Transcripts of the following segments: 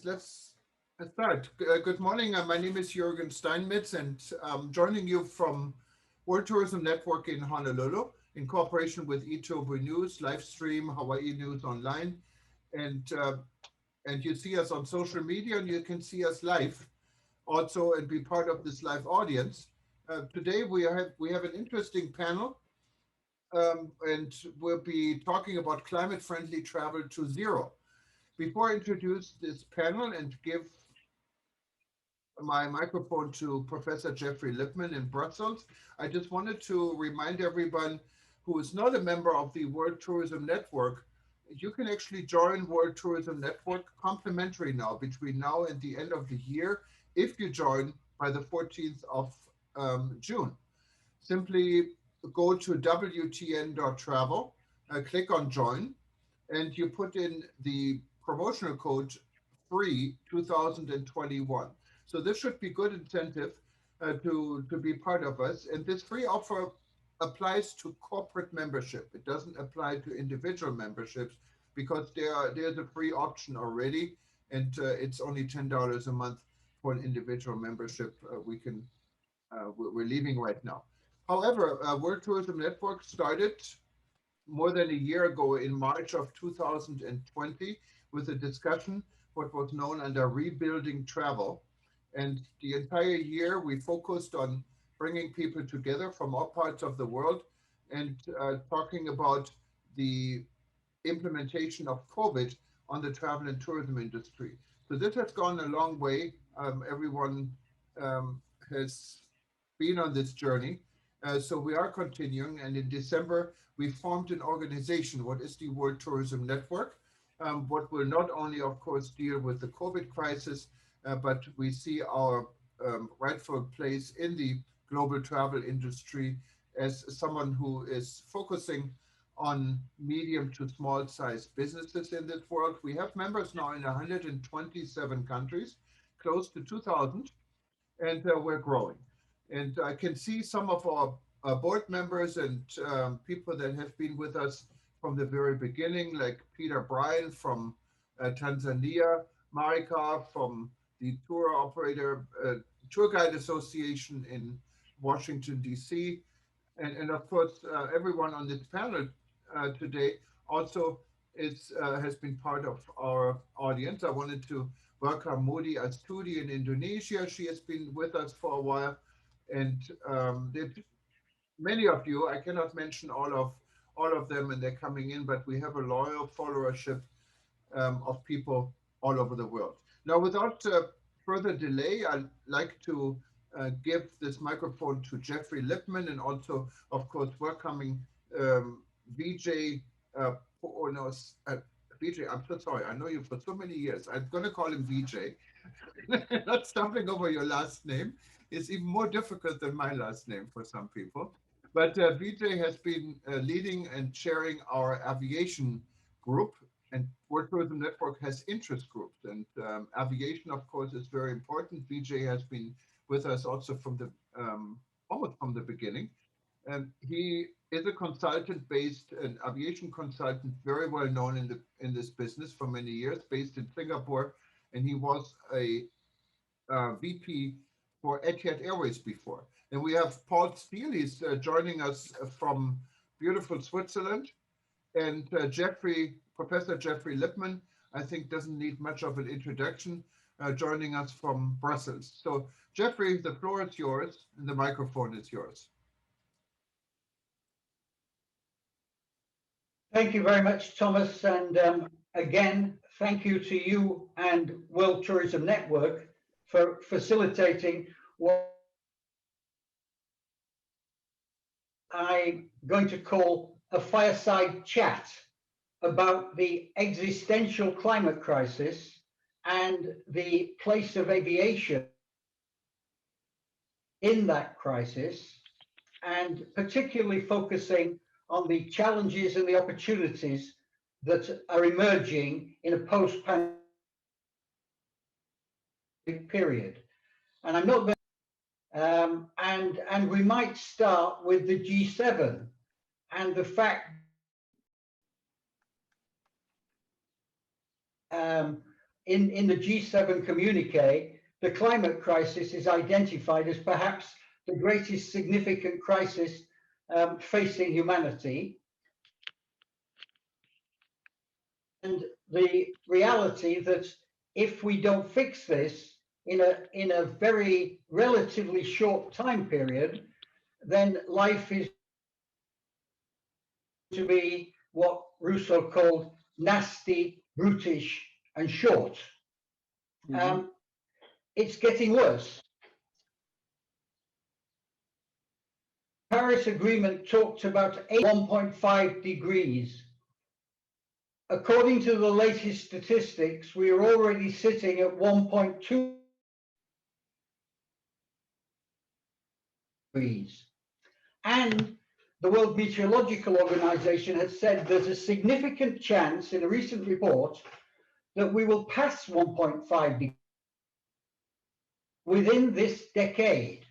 let's start. Good morning. My name is Juergen Steinmetz, and I'm joining you from World Tourism Network in Honolulu in cooperation with eTobu News, Livestream, Hawaii News Online, and uh, and you see us on social media, and you can see us live also and be part of this live audience. Today we have an interesting panel, and we'll be talking about climate-friendly travel to zero. Before I introduce this panel and give my microphone to Professor Geoffrey Lipman in Brussels, I just wanted to remind everyone who is not a member of the World Tourism Network, you can actually join World Tourism Network complimentary now between now and the end of the year if you join by the 14th of June. Simply go to wtn.travel, click on join, and you put in the promotional code free 2021. So this should be good incentive to be part of us. And this free offer applies to corporate membership. It doesn't apply to individual memberships because there's a free option already, and it's only $10 a month for an individual membership. We're leaving right now. However, World Tourism Network started more than a year ago in March of 2020 with a discussion what was known under rebuilding travel. And the entire year we focused on bringing people together from all parts of the world and talking about the implementation of COVID on the travel and tourism industry. So this has gone a long way. Everyone has been on this journey. So we are continuing, and in December, we formed an organization, what is the World Tourism Network, what will not only, of course, deal with the COVID crisis, but we see our rightful place in the global travel industry as someone who is focusing on medium to small size businesses in this world. We have members now in 127 countries, close to 2,000, and we're growing. And I can see some of our board members and people that have been with us from the very beginning, like Peter Bryan from Tanzania, Marika from the Tour Guide Association in Washington, D.C., and of course, everyone on this panel today also has been part of our audience. I wanted to welcome Modi Astudi in Indonesia. She has been with us for a while. And many of you, I cannot mention all of them, and they're coming in, but we have a loyal followership of people all over the world. Now, without further delay, I'd like to give this microphone to Geoffrey Lipman, and also, of course, welcoming Vijay Vijay, I'm so sorry. I know you for so many years. I'm going to call him Vijay. Not stumbling over your last name. It's even more difficult than my last name for some people. But Vijay has been leading and chairing our aviation group, and World Tourism Network has interest groups. And aviation, of course, is very important. Vijay has been with us also from the almost from the beginning. And he is a consultant based, an aviation consultant, very well known in this business for many years, based in Singapore. And he was a VP for Etihad Airways before. And we have Paul Steele, he's joining us from beautiful Switzerland. And Professor Geoffrey Lipman, I think doesn't need much of an introduction, joining us from Brussels. So Geoffrey, the floor is yours and the microphone is yours. Thank you very much, Thomas. And again, thank you to you and World Tourism Network for facilitating what I'm going to call a fireside chat about the existential climate crisis and the place of aviation in that crisis, and particularly focusing on the challenges and the opportunities that are emerging in a post-pandemic period. And I'm not going and we might start with the G7 and the fact in the G7 communique, the climate crisis is identified as perhaps the greatest significant crisis facing humanity. And the reality that if we don't fix this in a very relatively short time period, then life is to be what Rousseau called nasty, brutish, and short. It's getting worse. Paris Agreement talked about 1.5 degrees. According to the latest statistics, we are already sitting at 1.2 degrees. And the World Meteorological Organization has said there's a significant chance in a recent report that we will pass 1.5 degrees within this decade.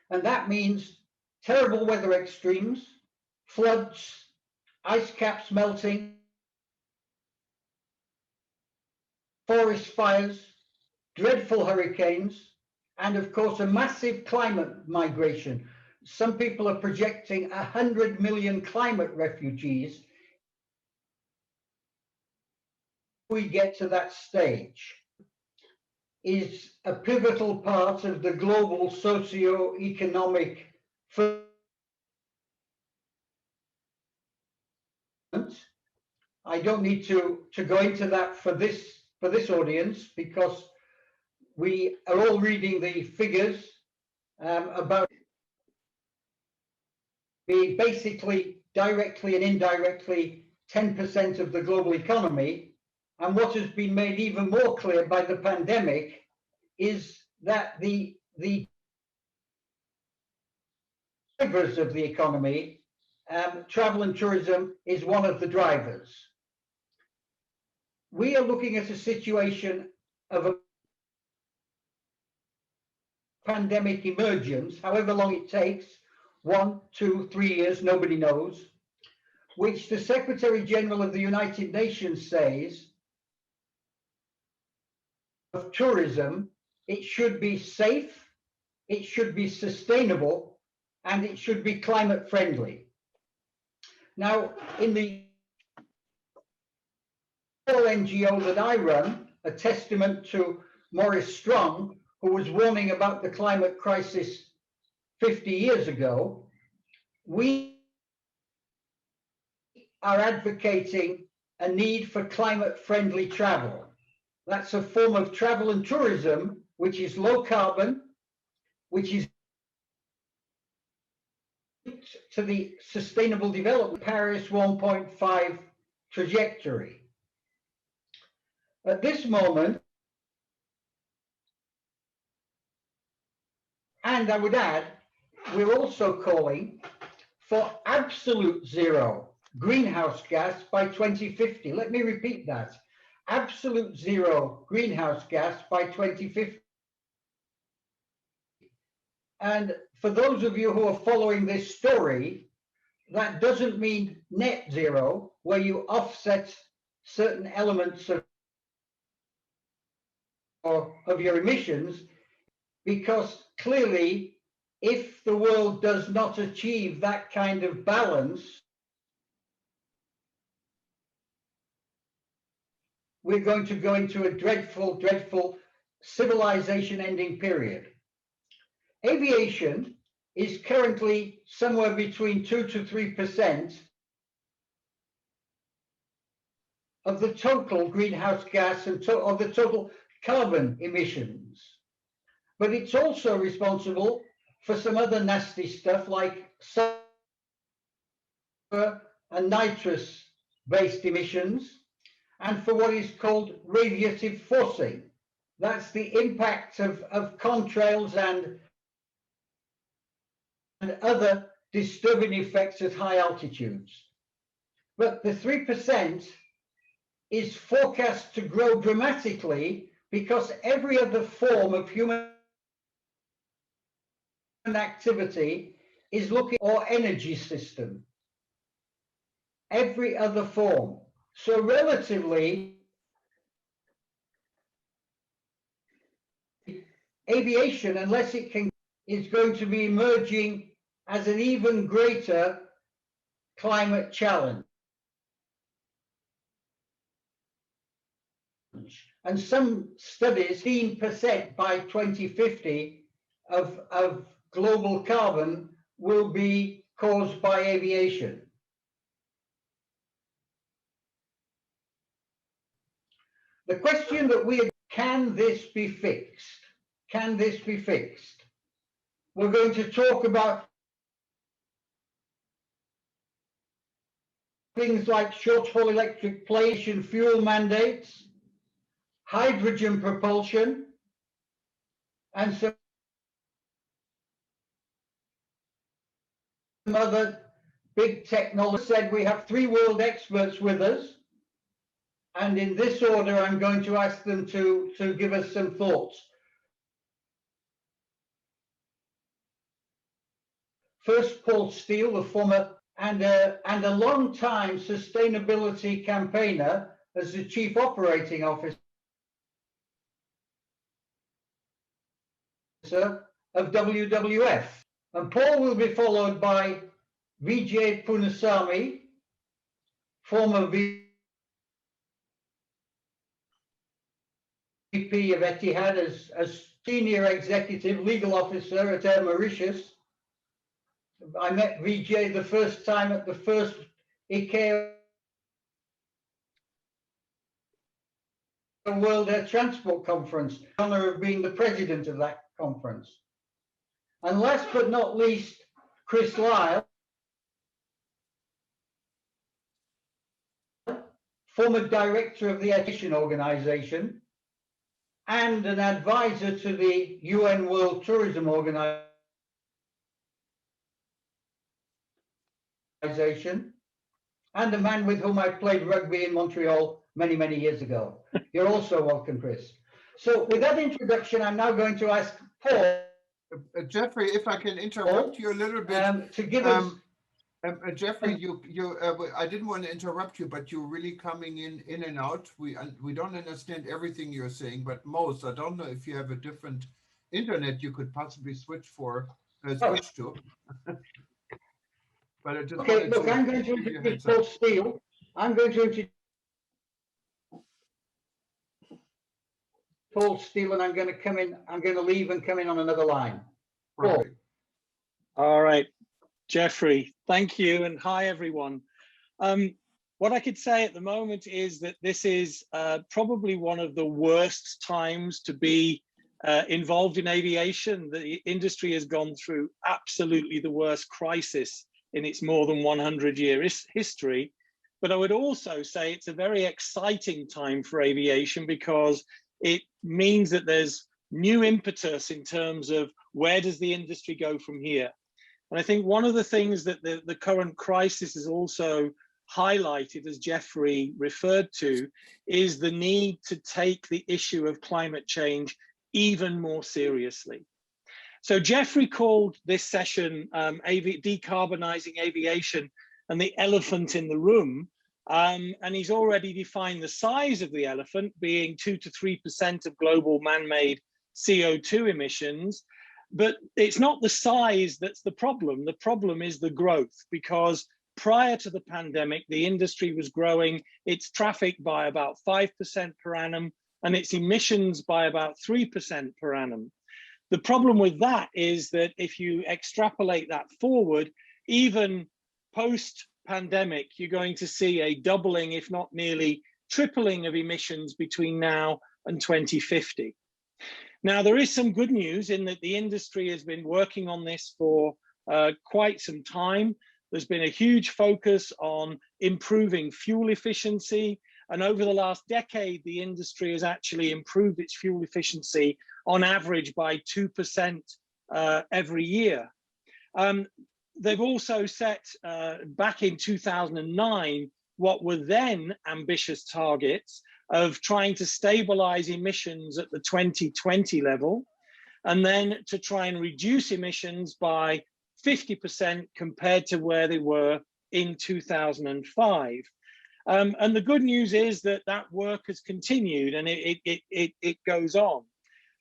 And that means terrible weather extremes, floods, ice caps melting, forest fires, dreadful hurricanes, and of course a massive climate migration. Some people are projecting 100 million climate refugees if we get to that stage. Is a pivotal part of the global socio-economic I don't need to go into that for this audience, because we are all reading the figures about being basically directly and indirectly 10% of the global economy. And what has been made even more clear by the pandemic is that the drivers of the economy, travel and tourism is one of the drivers. We are looking at a situation of a pandemic emergence, however long it takes, 1, 2, 3 years, nobody knows, which the Secretary General of the United Nations says of tourism, it should be safe, it should be sustainable, and it should be climate friendly. Now, in the NGO that I run, a testament to Maurice Strong, who was warning about the climate crisis 50 years ago, we are advocating a need for climate-friendly travel. That's a form of travel and tourism which is low carbon, which is to the Sustainable Development Paris 1.5 trajectory. At this moment, and I would add, we're also calling for absolute zero greenhouse gas by 2050. Let me repeat that. Absolute zero greenhouse gas by 2050. And for those of you who are following this story, that doesn't mean net zero, where you offset certain elements of your emissions, because clearly, if the world does not achieve that kind of balance, we're going to go into a dreadful, dreadful civilization-ending period. Aviation is currently somewhere between 2 to 3% of the total greenhouse gas and of the total carbon emissions. But it's also responsible for some other nasty stuff like sulfur and nitrous-based emissions, and for what is called radiative forcing. That's the impact of contrails and other disturbing effects at high altitudes. But the 3% is forecast to grow dramatically because every other form of human activity is looking for energy system. Every other form. So relatively, aviation, unless it can, is going to be emerging as an even greater climate challenge. And some studies, 15% by 2050 of global carbon will be caused by aviation. The question that can this be fixed? Can this be fixed? We're going to talk about things like short-haul electric planes and fuel mandates, hydrogen propulsion, and some other big technologies. Said we have 3 world experts with us, and in this order I'm going to ask them to give us some thoughts. First, Paul Steele, the former and a long-time sustainability campaigner as the Chief Operating Officer of WWF. And Paul will be followed by Vijay Poonoosamy, former VP of Etihad as Senior Executive Legal Officer at Air Mauritius. I met Vijay the first time at the first ICAO World Air Transport Conference, the honor of being the president of that conference. And last but not least, Chris Lyle, former director of the Aviation organization and an advisor to the UN World Tourism Organization, and a man with whom I played rugby in Montreal many, many years ago. You're also welcome, Chris. So with that introduction, I'm now going to ask Paul. Geoffrey, if I can interrupt you a little bit. To give us... Geoffrey, I didn't want to interrupt you, but you're really coming in and out. We don't understand everything you're saying, but most. I don't know if you have a different internet you could possibly switch to. But I just okay, look, I'm going to introduce Paul Steele. I'm going to introduce Paul Steele, and I'm going to come in. I'm going to leave and come in on another line. Paul. All right, Geoffrey, thank you, and hi everyone. What I could say at the moment is that this is probably one of the worst times to be involved in aviation. The industry has gone through absolutely the worst crisis in its more than 100-year history. But I would also say it's a very exciting time for aviation because it means that there's new impetus in terms of where does the industry go from here. And I think one of the things that the current crisis has also highlighted, as Geoffrey referred to, is the need to take the issue of climate change even more seriously. So Geoffrey called this session Decarbonizing Aviation and the elephant in the room. And he's already defined the size of the elephant being 2 to 3% of global man-made CO2 emissions. But it's not the size that's the problem. The problem is the growth, because prior to the pandemic, the industry was growing its traffic by about 5% per annum and its emissions by about 3% per annum. The problem with that is that if you extrapolate that forward, even post-pandemic, you're going to see a doubling, if not nearly tripling of emissions between now and 2050. Now, there is some good news in that the industry has been working on this for quite some time. There's been a huge focus on improving fuel efficiency. And over the last decade, the industry has actually improved its fuel efficiency on average by 2% every year. They've also set back in 2009 what were then ambitious targets of trying to stabilize emissions at the 2020 level, and then to try and reduce emissions by 50% compared to where they were in 2005. And the good news is that that work has continued and it goes on.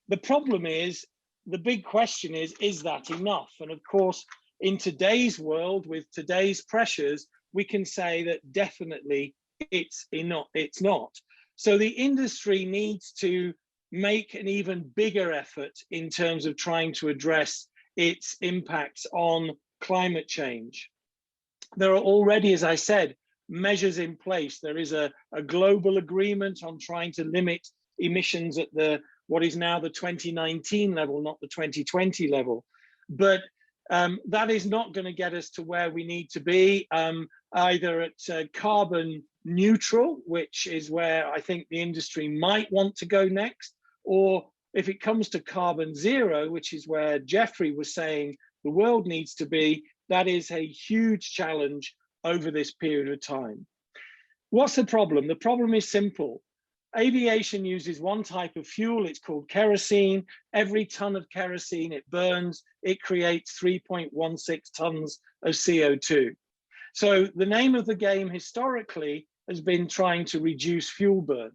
The problem is the big question is that enough? And of course, in today's world, with today's pressures, we can say that definitely it's not. So the industry needs to make an even bigger effort in terms of trying to address its impacts on climate change. There are already, as I said, measures in place. There is a global agreement on trying to limit emissions at what is now the 2019 level, not the 2020 level. But that is not going to get us to where we need to be, either at carbon neutral, which is where I think the industry might want to go next, or if it comes to carbon zero, which is where Geoffrey was saying the world needs to be, that is a huge challenge over this period of time. What's the problem? The problem is simple. Aviation uses one type of fuel, it's called kerosene. Every ton of kerosene it burns, it creates 3.16 tons of CO2. So the name of the game historically has been trying to reduce fuel burn.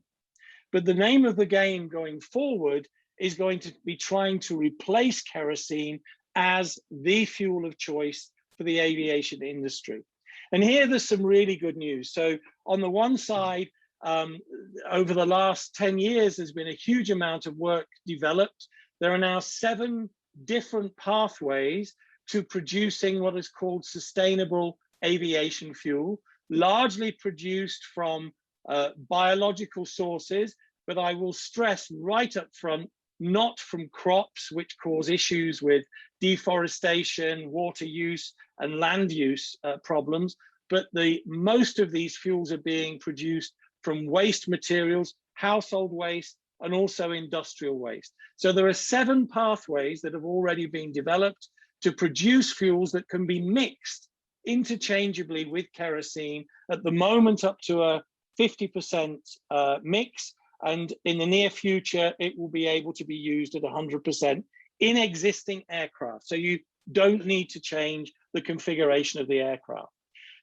But the name of the game going forward is going to be trying to replace kerosene as the fuel of choice for the aviation industry. And here there's some really good news. So on the one side, over the last 10 years, there's been a huge amount of work developed. There are now 7 different pathways to producing what is called sustainable aviation fuel, largely produced from biological sources, but I will stress right up front, not from crops, which cause issues with deforestation, water use, and land use problems, but most of these fuels are being produced from waste materials, household waste, and also industrial waste. So there are 7 pathways that have already been developed to produce fuels that can be mixed interchangeably with kerosene, at the moment up to a 50% mix, and in the near future, it will be able to be used at 100% in existing aircraft. So you don't need to change the configuration of the aircraft.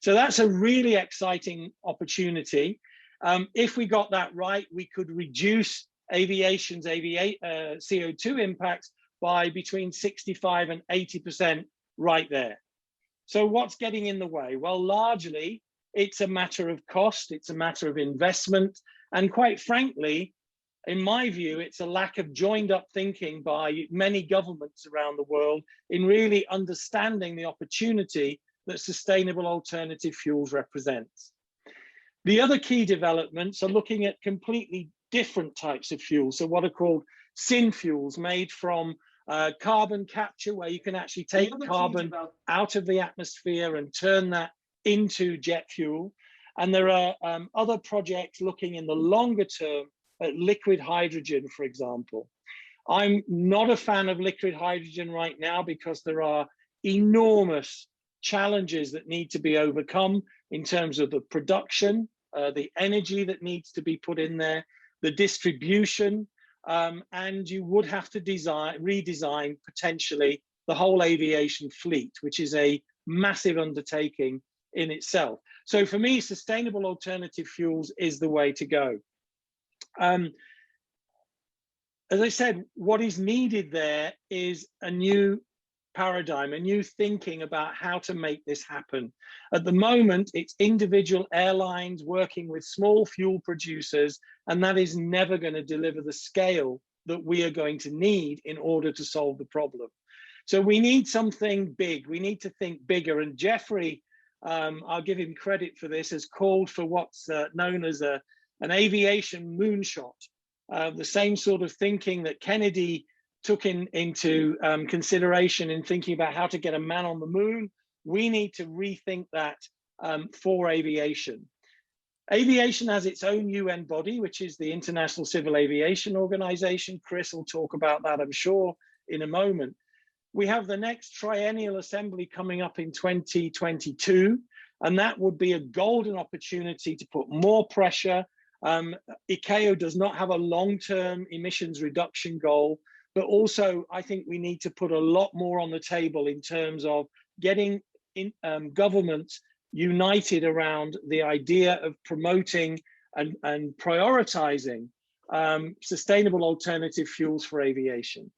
So that's a really exciting opportunity. If we got that right, we could reduce aviation's CO2 impacts by between 65 and 80% right there. So what's getting in the way? Well, largely, it's a matter of cost, it's a matter of investment, and quite frankly, in my view, it's a lack of joined up thinking by many governments around the world in really understanding the opportunity that sustainable alternative fuels represents. The other key developments are looking at completely different types of fuels. So what are called synfuels, made from carbon capture, where you can actually take carbon out of the atmosphere and turn that into jet fuel. And there are other projects looking in the longer term at liquid hydrogen, for example. I'm not a fan of liquid hydrogen right now because there are enormous challenges that need to be overcome in terms of the production, the energy that needs to be put in there, the distribution, and you would have to redesign potentially the whole aviation fleet, which is a massive undertaking in itself. So for me, sustainable alternative fuels is the way to go. As I said, what is needed there is a new paradigm, a new thinking about how to make this happen. At the moment, it's individual airlines working with small fuel producers, and that is never going to deliver the scale that we are going to need in order to solve the problem. So we need something big. We need to think bigger. And Geoffrey, I'll give him credit for this, has called for what's known as an aviation moonshot, the same sort of thinking that Kennedy took into consideration in thinking about how to get a man on the moon. We need to rethink that for aviation. Aviation has its own UN body, which is the International Civil Aviation Organization. Chris will talk about that, I'm sure, in a moment. We have the next triennial assembly coming up in 2022, and that would be a golden opportunity to put more pressure. ICAO does not have a long-term emissions reduction goal, but also I think we need to put a lot more on the table in terms of getting governments united around the idea of promoting and prioritizing sustainable alternative fuels for aviation.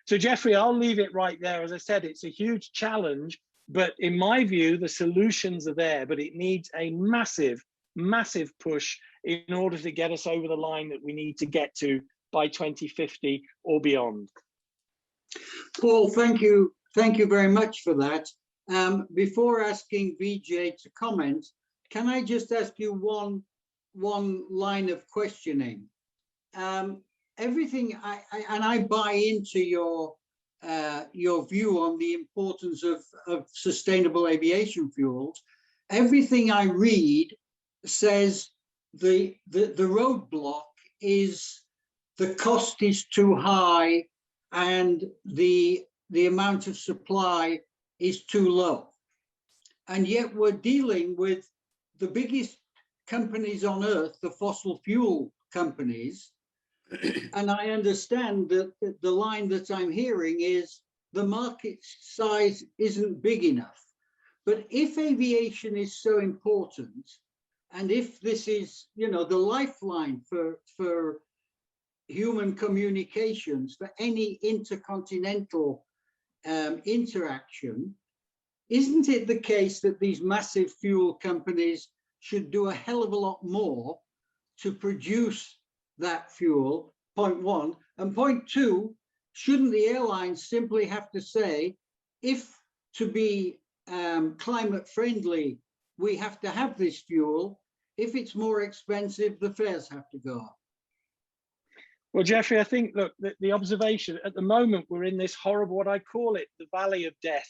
So Geoffrey, I'll leave it right there. As I said, it's a huge challenge, but in my view, the solutions are there, but it needs a massive, massive push in order to get us over the line that we need to get to by 2050 or beyond. Paul, thank you very much for that. Before asking Vijay to comment, can I just ask you one line of questioning? Everything I buy into your view on the importance of sustainable aviation fuels. Everything I read says the roadblock is the cost is too high and the amount of supply is too low. And yet we're dealing with the biggest companies on earth, the fossil fuel companies. And I understand that the line that I'm hearing is the market size isn't big enough. But if aviation is so important, and if this is, you know, the lifeline for human communications, for any intercontinental interaction, isn't it the case that these massive fuel companies should do a hell of a lot more to produce that fuel, point one? And point two, shouldn't the airlines simply have to say, if to be climate friendly, we have to have this fuel, if it's more expensive, the fares have to go up? Well, Geoffrey, I think, look, the observation at the moment, we're in this horrible, what I call it, the valley of death.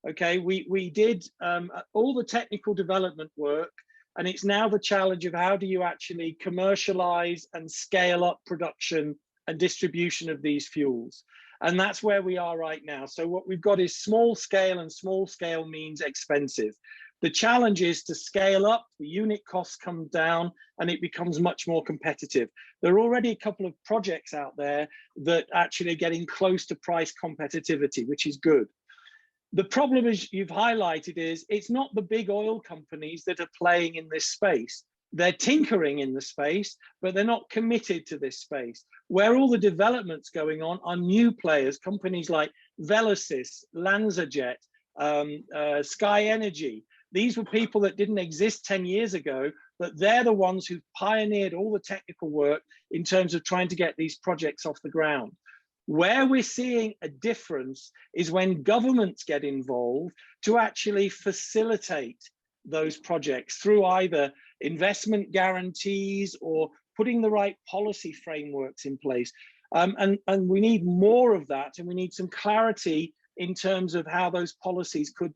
Okay, we did all the technical development work, and it's now the challenge of how do you actually commercialize and scale up production and distribution of these fuels. And that's where we are right now. So what we've got is small scale, and small scale means expensive. The challenge is to scale up, the unit costs come down, and it becomes much more competitive. There are already a couple of projects out there that actually are getting close to price competitivity, which is good. The problem, as you've highlighted, is it's not the big oil companies that are playing in this space. They're tinkering in the space, but they're not committed to this space. Where all the developments going on are new players, companies like Velocis, LanzaJet, Sky Energy. These were people that didn't exist 10 years ago, but they're the ones who pioneered all the technical work in terms of trying to get these projects off the ground. Where we're seeing a difference is when governments get involved to actually facilitate those projects through either investment guarantees or putting the right policy frameworks in place. And we need more of that, and we need some clarity in terms of how those policies could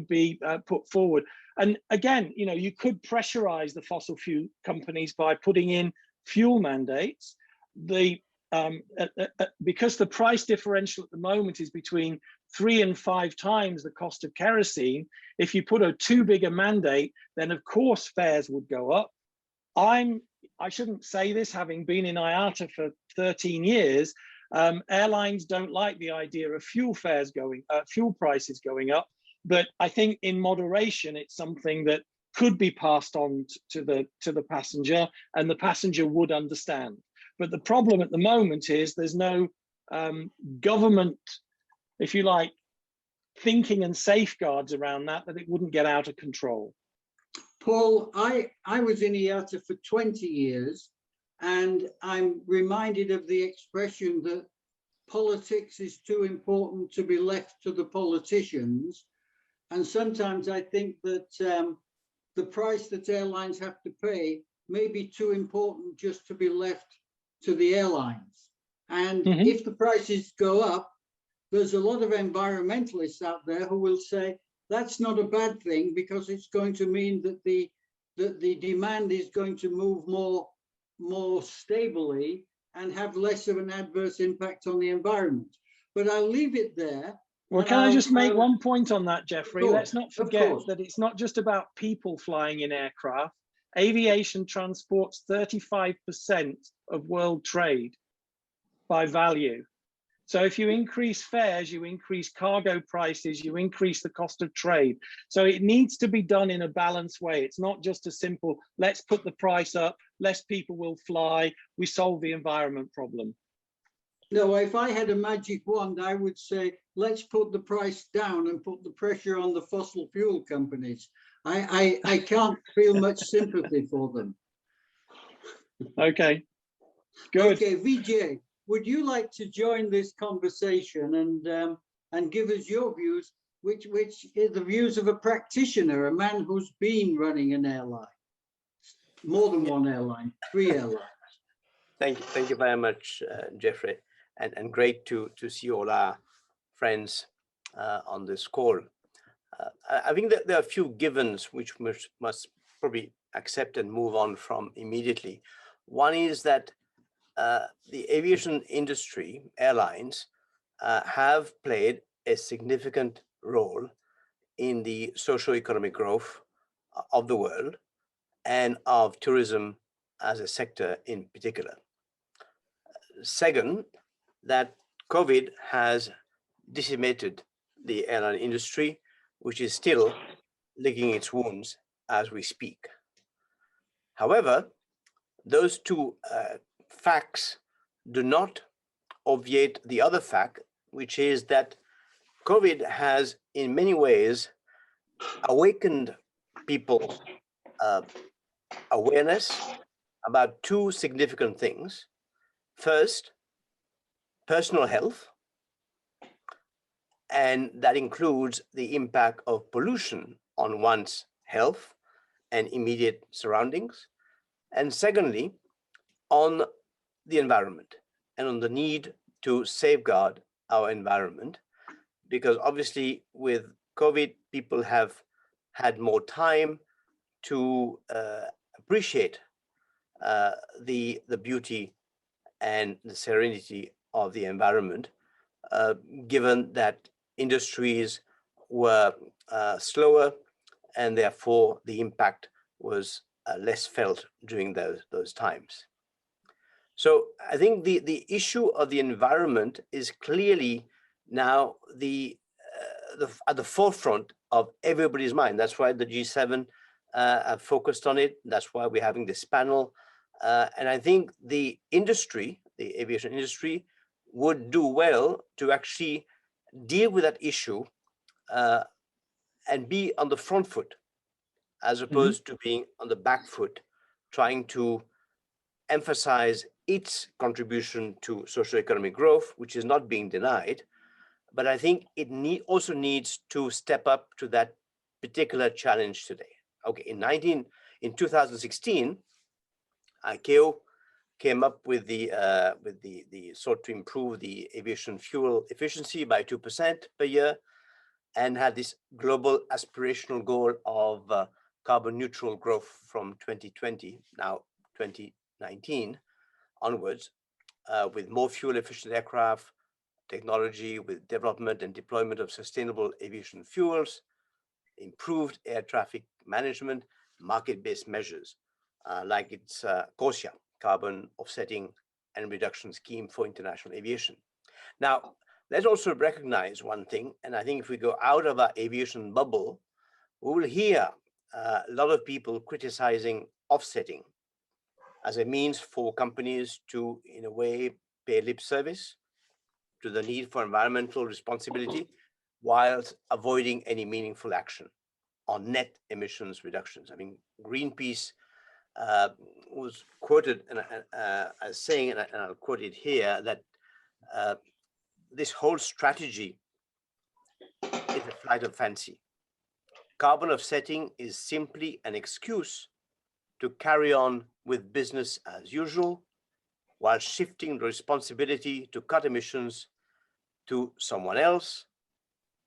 be put forward. And again, you know, you could pressurize the fossil fuel companies by putting in fuel mandates. Because the price differential at the moment is between 3 and 5 times the cost of kerosene, if you put a too big a mandate, then of course fares would go up. I shouldn't say this, having been in IATA for 13 years, airlines don't like the idea of fuel prices going up. But I think in moderation, it's something that could be passed on to the passenger, and the passenger would understand. But the problem at the moment is there's no government, if you like, thinking and safeguards around that it wouldn't get out of control. Paul, I was in IATA for 20 years, and I'm reminded of the expression that politics is too important to be left to the politicians. And sometimes I think that the price that airlines have to pay may be too important just to be left to the airlines. And if the prices go up, there's a lot of environmentalists out there who will say that's not a bad thing, because it's going to mean that the demand is going to move more stably and have less of an adverse impact on the environment. But I'll leave it there. Well, can I just make one point on that, Geoffrey? Let's not forget that it's not just about people flying in aircraft. Aviation transports 35% of world trade by value. So if you increase fares, you increase cargo prices, you increase the cost of trade. So it needs to be done in a balanced way. It's not just a simple, let's put the price up, less people will fly, we solve the environment problem. No, if I had a magic wand, I would say, let's put the price down and put the pressure on the fossil fuel companies. I can't feel much sympathy for them. Okay, good. Okay, Vijay, would you like to join this conversation and give us your views, which is the views of a practitioner, a man who's been running an airline, more than one airline, 3 airlines. Thank you very much, Geoffrey, and great to see all our friends on this call. I think that there are a few givens which must probably accept and move on from immediately. One is that the aviation industry, airlines, have played a significant role in the socio-economic growth of the world and of tourism as a sector in particular. Second, that COVID has decimated the airline industry, which is still licking its wounds as we speak. However, those two facts do not obviate the other fact, which is that COVID has in many ways awakened people's awareness about two significant things. First, personal health, and that includes the impact of pollution on one's health and immediate surroundings. And secondly, on the environment and on the need to safeguard our environment, because obviously with COVID, people have had more time to appreciate the beauty and the serenity of the environment, given that industries were slower and therefore the impact was less felt during those times. So I think the issue of the environment is clearly now at the forefront of everybody's mind. That's why the G7 have focused on it. That's why we're having this panel. And I think the industry, the aviation industry, would do well to actually deal with that issue and be on the front foot, as opposed to being on the back foot, trying to emphasize its contribution to socioeconomic growth, which is not being denied. But I think it also needs to step up to that particular challenge today. Okay, in 2016, ICAO came up with the sought to improve the aviation fuel efficiency by 2% per year, and had this global aspirational goal of carbon neutral growth from 2020, now 2019 onwards, with more fuel efficient aircraft, technology, with development and deployment of sustainable aviation fuels, improved air traffic management, market-based measures, like its CORSIA, Carbon Offsetting and Reduction Scheme for International Aviation. Now, let's also recognize one thing, and I think if we go out of our aviation bubble, we will hear a lot of people criticizing offsetting as a means for companies to, in a way, pay lip service to the need for environmental responsibility whilst avoiding any meaningful action on net emissions reductions. I mean, Greenpeace was quoted as saying, and I'll quote it here, that this whole strategy is a flight of fancy. Carbon offsetting is simply an excuse to carry on with business as usual, while shifting the responsibility to cut emissions to someone else,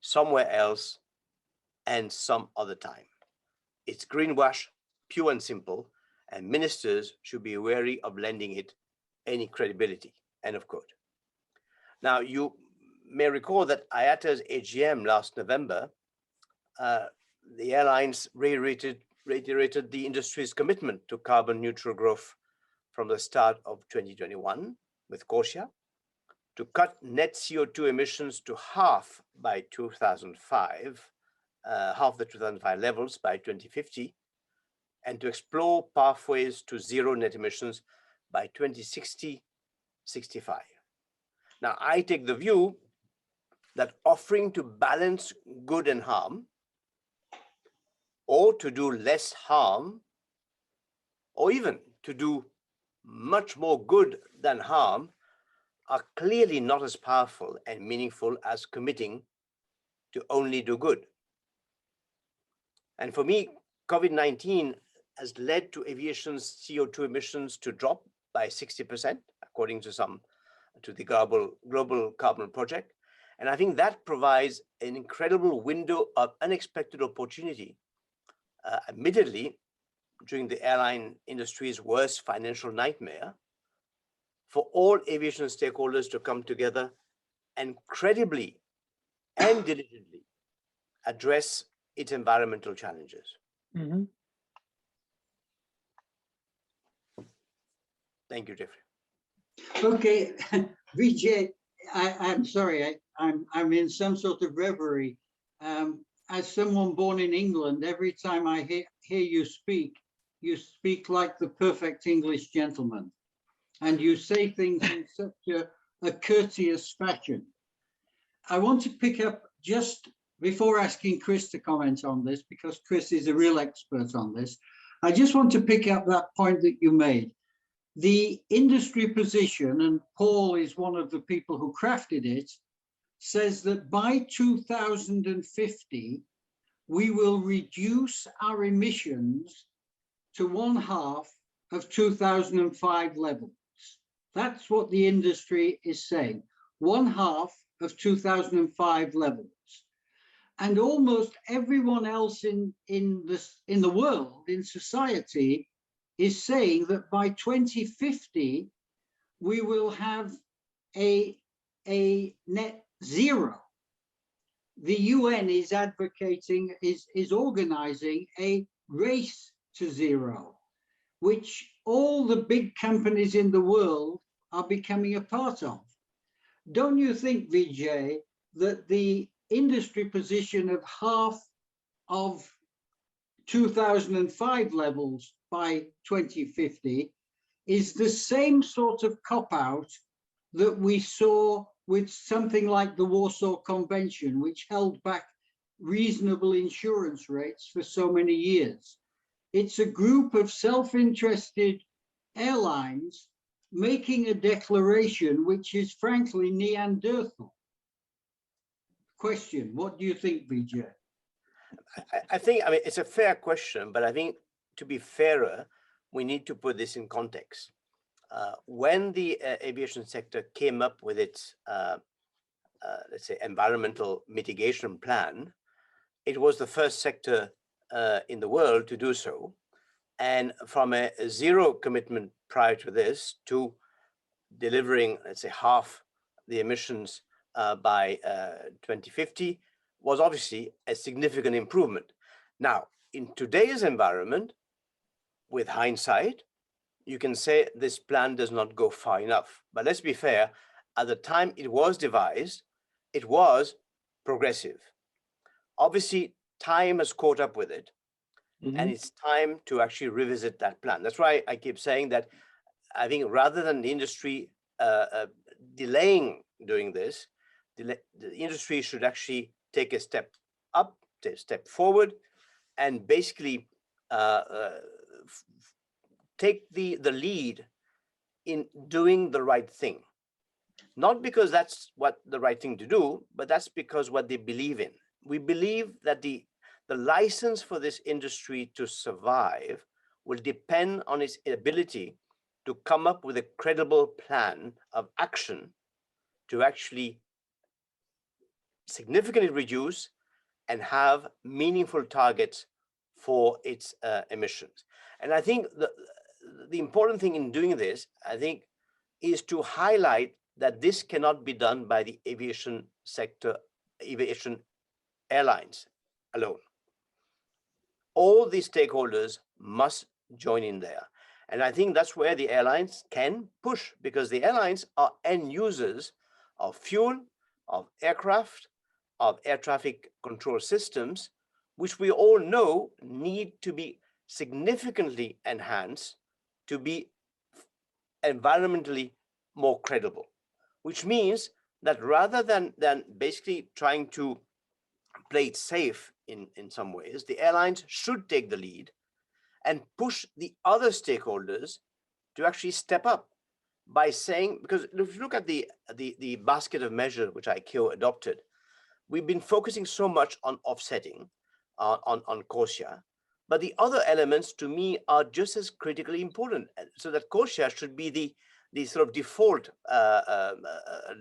somewhere else, and some other time. It's greenwash, pure and simple, and ministers should be wary of lending it any credibility, end of quote. Now, you may recall that IATA's AGM last November, the airlines reiterated the industry's commitment to carbon neutral growth from the start of 2021 with CORSIA, to cut net CO2 emissions to half by 2005, half the 2005 levels by 2050, and to explore pathways to zero net emissions by 2060-65. Now, I take the view that offering to balance good and harm, or to do less harm, or even to do much more good than harm, are clearly not as powerful and meaningful as committing to only do good. And for me, COVID-19 has led to aviation's CO2 emissions to drop by 60%, according to the Global Carbon Project. And I think that provides an incredible window of unexpected opportunity, admittedly, during the airline industry's worst financial nightmare, for all aviation stakeholders to come together and credibly and diligently address its environmental challenges. Mm-hmm. Thank you, Geoffrey. Okay, Vijay, I'm sorry, I'm in some sort of reverie. As someone born in England, every time I hear you speak like the perfect English gentleman, and you say things in such a courteous fashion. I want to pick up, just before asking Chris to comment on this, because Chris is a real expert on this, I just want to pick up that point that you made. The industry position, and Paul is one of the people who crafted it, says that by 2050, we will reduce our emissions to 1/2 of 2005 levels. That's what the industry is saying, 1/2 of 2005 levels. And almost everyone else in the world, in society, is saying that by 2050, we will have a net zero. The UN is advocating, is organizing a race to zero, which all the big companies in the world are becoming a part of. Don't you think, Vijay, that the industry position of 1/2 of 2005 levels by 2050 is the same sort of cop-out that we saw with something like the Warsaw Convention, which held back reasonable insurance rates for so many years? It's a group of self-interested airlines making a declaration which is frankly Neanderthal. Question, what do you think, Vijay? I think, it's a fair question, but I think to be fairer, we need to put this in context. When the aviation sector came up with its, let's say, environmental mitigation plan, it was the first sector in the world to do so. And from a zero commitment prior to this to delivering, let's say, 1/2 the emissions by 2050 was obviously a significant improvement. Now, in today's environment, with hindsight, you can say this plan does not go far enough. But let's be fair, at the time it was devised, it was progressive. Obviously, time has caught up with it, and it's time to actually revisit that plan. That's why I keep saying that I think rather than the industry delaying doing this, the industry should actually take a step up, take a step forward, and basically take the lead in doing the right thing. Not because that's what the right thing to do, but that's because what they believe in. We believe that the license for this industry to survive will depend on its ability to come up with a credible plan of action to actually significantly reduce and have meaningful targets for its emissions. And I think the important thing in doing this, I think, is to highlight that this cannot be done by the aviation sector, aviation airlines alone. All these stakeholders must join in there. And I think that's where the airlines can push, because the airlines are end users of fuel, of aircraft, of air traffic control systems, which we all know need to be significantly enhanced to be environmentally more credible. which means that rather than basically trying to play it safe in some ways, the airlines should take the lead and push the other stakeholders to actually step up by saying, because if you look at the basket of measures which ICAO adopted, we've been focusing so much on offsetting, on CORSIA, but the other elements to me are just as critically important. So that CORSIA should be the sort of default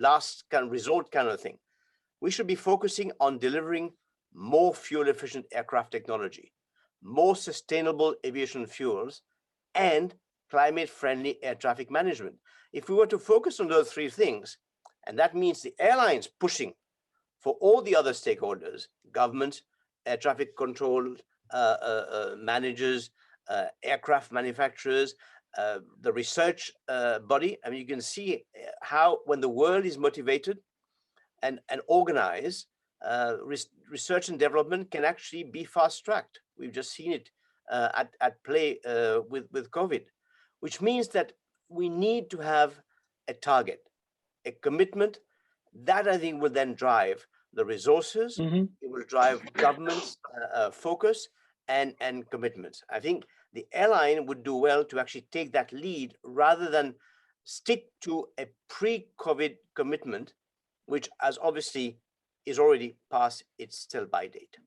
last kind of resort kind of thing. We should be focusing on delivering more fuel efficient aircraft technology, more sustainable aviation fuels, and climate friendly air traffic management. If we were to focus on those three things, and that means the airlines pushing for all the other stakeholders, government, air traffic control managers, aircraft manufacturers, the research body. I mean, you can see how when the world is motivated and organized, research and development can actually be fast-tracked. We've just seen it at play with COVID, which means that we need to have a target, a commitment that I think will then drive the resources, it will drive government's focus and commitments. I think the airline would do well to actually take that lead rather than stick to a pre-COVID commitment, which as obviously is already past its sell-by date.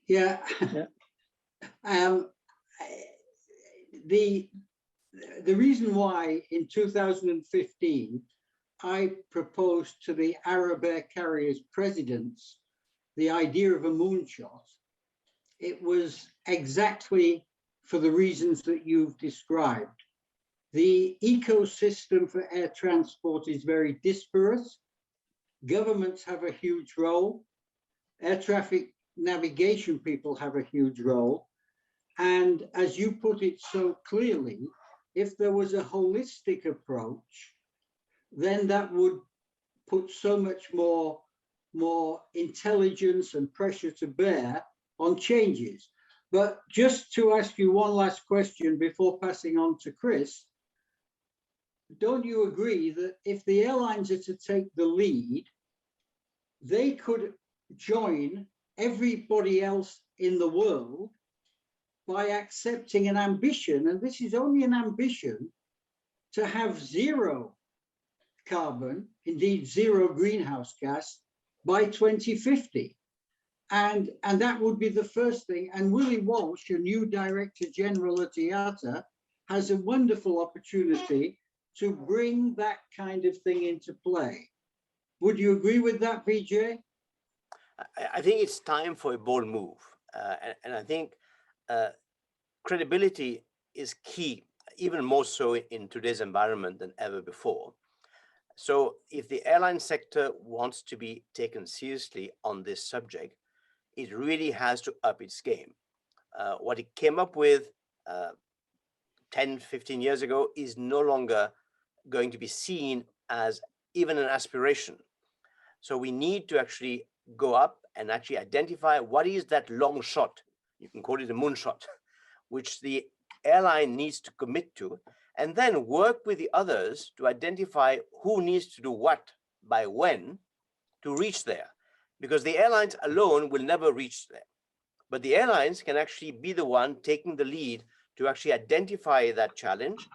Yeah. The reason why in 2015 I proposed to the Arab Air Carriers presidents the idea of a moonshot, it was exactly for the reasons that you've described. The ecosystem for air transport is very disparate. Governments have a huge role. Air traffic navigation people have a huge role. And as you put it so clearly, if there was a holistic approach, then that would put so much more intelligence and pressure to bear on changes. But just to ask you one last question before passing on to Chris, don't you agree that if the airlines are to take the lead, they could join everybody else in the world by accepting an ambition, and this is only an ambition, to have zero carbon, indeed zero greenhouse gas by 2050. And that would be the first thing. And Willie Walsh, a new Director General at IATA, has a wonderful opportunity to bring that kind of thing into play. Would you agree with that, Vijay? I think it's time for a bold move. And I think credibility is key, even more so in today's environment than ever before. So if the airline sector wants to be taken seriously on this subject, it really has to up its game. What it came up with 10, 15 years ago is no longer going to be seen as even an aspiration. So we need to actually go up and actually identify what is that long shot, you can call it a moonshot, which the airline needs to commit to, and then work with the others to identify who needs to do what by when to reach there. Because the airlines alone will never reach there. But the airlines can actually be the one taking the lead to actually identify that challenge,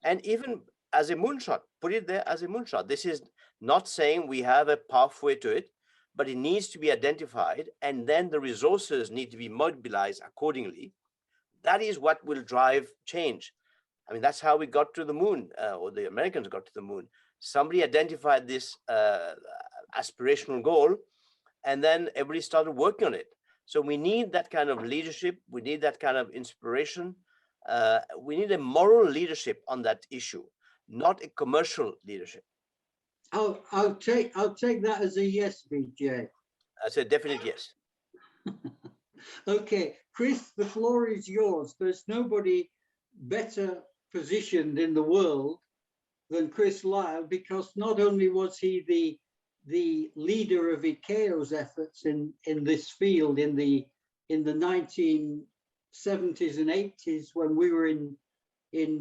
and even as a moonshot, put it there as a moonshot. This is not saying we have a pathway to it, but it needs to be identified, and then the resources need to be mobilized accordingly. That is what will drive change. I mean, that's how we got to the moon, or the Americans got to the moon. Somebody identified this aspirational goal, and then everybody started working on it. So we need that kind of leadership. We need that kind of inspiration. We need a moral leadership on that issue, not a commercial leadership. I'll take that as a yes, Vijay. That's a definite yes. Okay, Chris, the floor is yours. There's nobody better positioned in the world than Chris Lyle, because not only was he the leader of ICAO's efforts in this field in the 1970s and 80s when we were in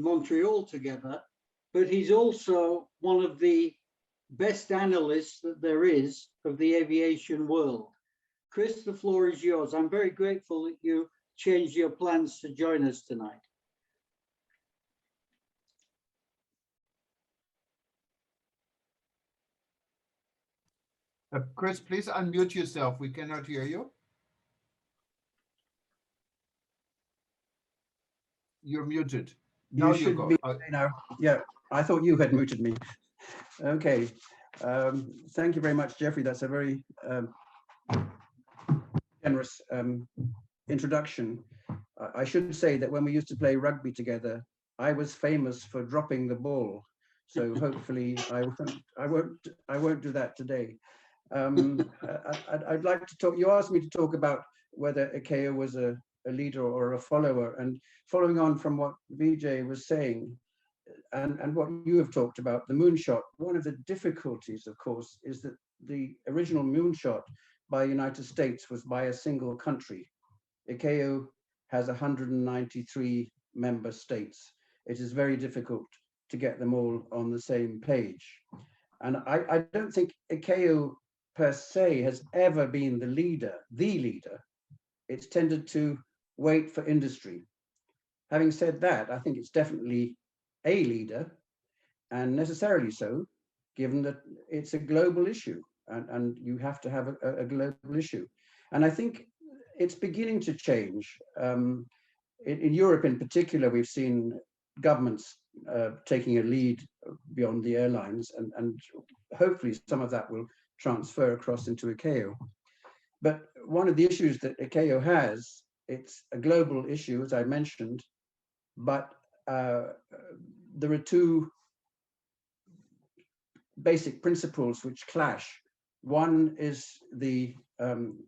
Montreal together, but he's also one of the best analysts that there is of the aviation world. Chris, the floor is yours. I'm very grateful that you changed your plans to join us tonight. Chris, please unmute yourself. We cannot hear you. You're muted. Now you go. Now. Yeah, I thought you had muted me. Okay. Thank you very much, Geoffrey. That's a very generous introduction. I should say that when we used to play rugby together, I was famous for dropping the ball. So hopefully I won't do that today. I'd like to talk. You asked me to talk about whether ICAO was a leader or a follower, and following on from what Vijay was saying, and what you have talked about, the moonshot. One of the difficulties, of course, is that the original moonshot by United States was by a single country. ICAO has 193 member states. It is very difficult to get them all on the same page. And I don't think ICAO per se has ever been the leader. It's tended to wait for industry. Having said that, I think it's definitely a leader, and necessarily so, given that it's a global issue, and you have to have a global issue. And I think it's beginning to change. In Europe in particular, we've seen governments taking a lead beyond the airlines, and hopefully some of that will transfer across into ICAO. But one of the issues that ICAO has, it's a global issue, as I mentioned, but there are two basic principles which clash. One is the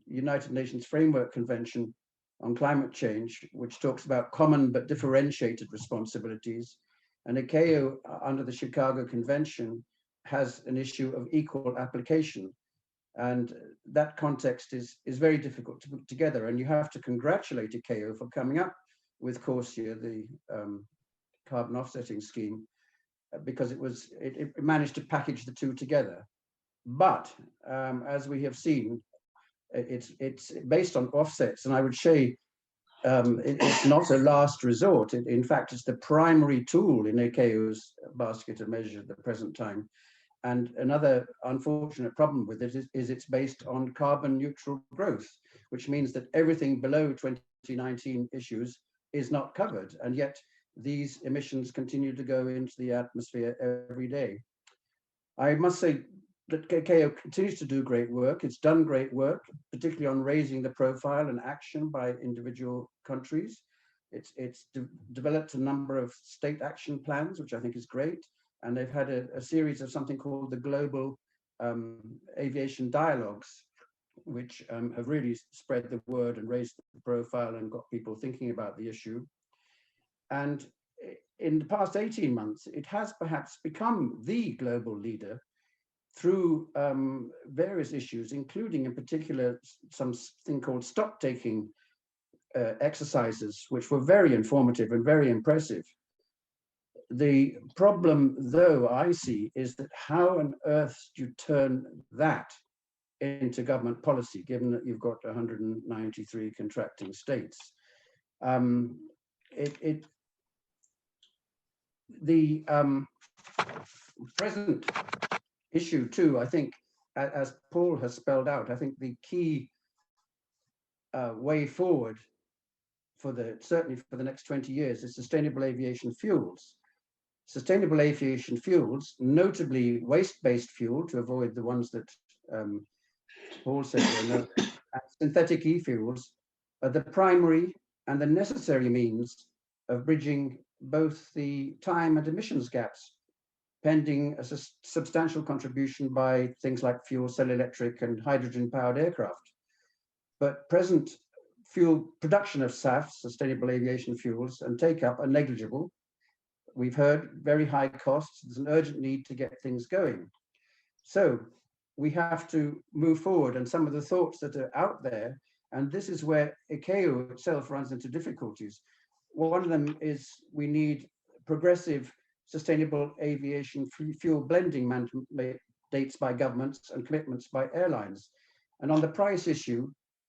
United Nations Framework Convention on Climate Change, which talks about common but differentiated responsibilities. And ICAO, under the Chicago Convention, has an issue of equal application. And that context is very difficult to put together. And you have to congratulate ICAO for coming up with CORSIA, the carbon offsetting scheme, because it managed to package the two together. But as we have seen, it's based on offsets, and I would say it's not a last resort. In fact, it's the primary tool in ICAO's basket of measures at the present time. And another unfortunate problem with it is it's based on carbon neutral growth, which means that everything below 2019 issues is not covered. And yet these emissions continue to go into the atmosphere every day. I must say that ICAO continues to do great work. It's done great work, particularly on raising the profile and action by individual countries. It's developed a number of state action plans, which I think is great. And they've had a series of something called the Global Aviation Dialogues, which have really spread the word and raised the profile and got people thinking about the issue. And in the past 18 months, it has perhaps become the global leader through various issues, including in particular something called stock-taking exercises, which were very informative and very impressive. The problem, though, I see, is that how on earth do you turn that into government policy, given that you've got 193 contracting states? The present issue too, I think, as Paul has spelled out, I think the key way forward certainly for the next 20 years is sustainable aviation fuels. Sustainable aviation fuels, notably waste-based fuel, to avoid the ones that Paul said, and synthetic e-fuels, are the primary and the necessary means of bridging both the time and emissions gaps, pending a substantial contribution by things like fuel cell electric and hydrogen-powered aircraft. But present fuel production of SAF, sustainable aviation fuels, and take-up are negligible. We've heard very high costs. There's an urgent need to get things going. So we have to move forward, and some of the thoughts that are out there, and this is where ICAO itself runs into difficulties. One of them is we need progressive sustainable aviation fuel blending dates by governments and commitments by airlines. And on the price issue,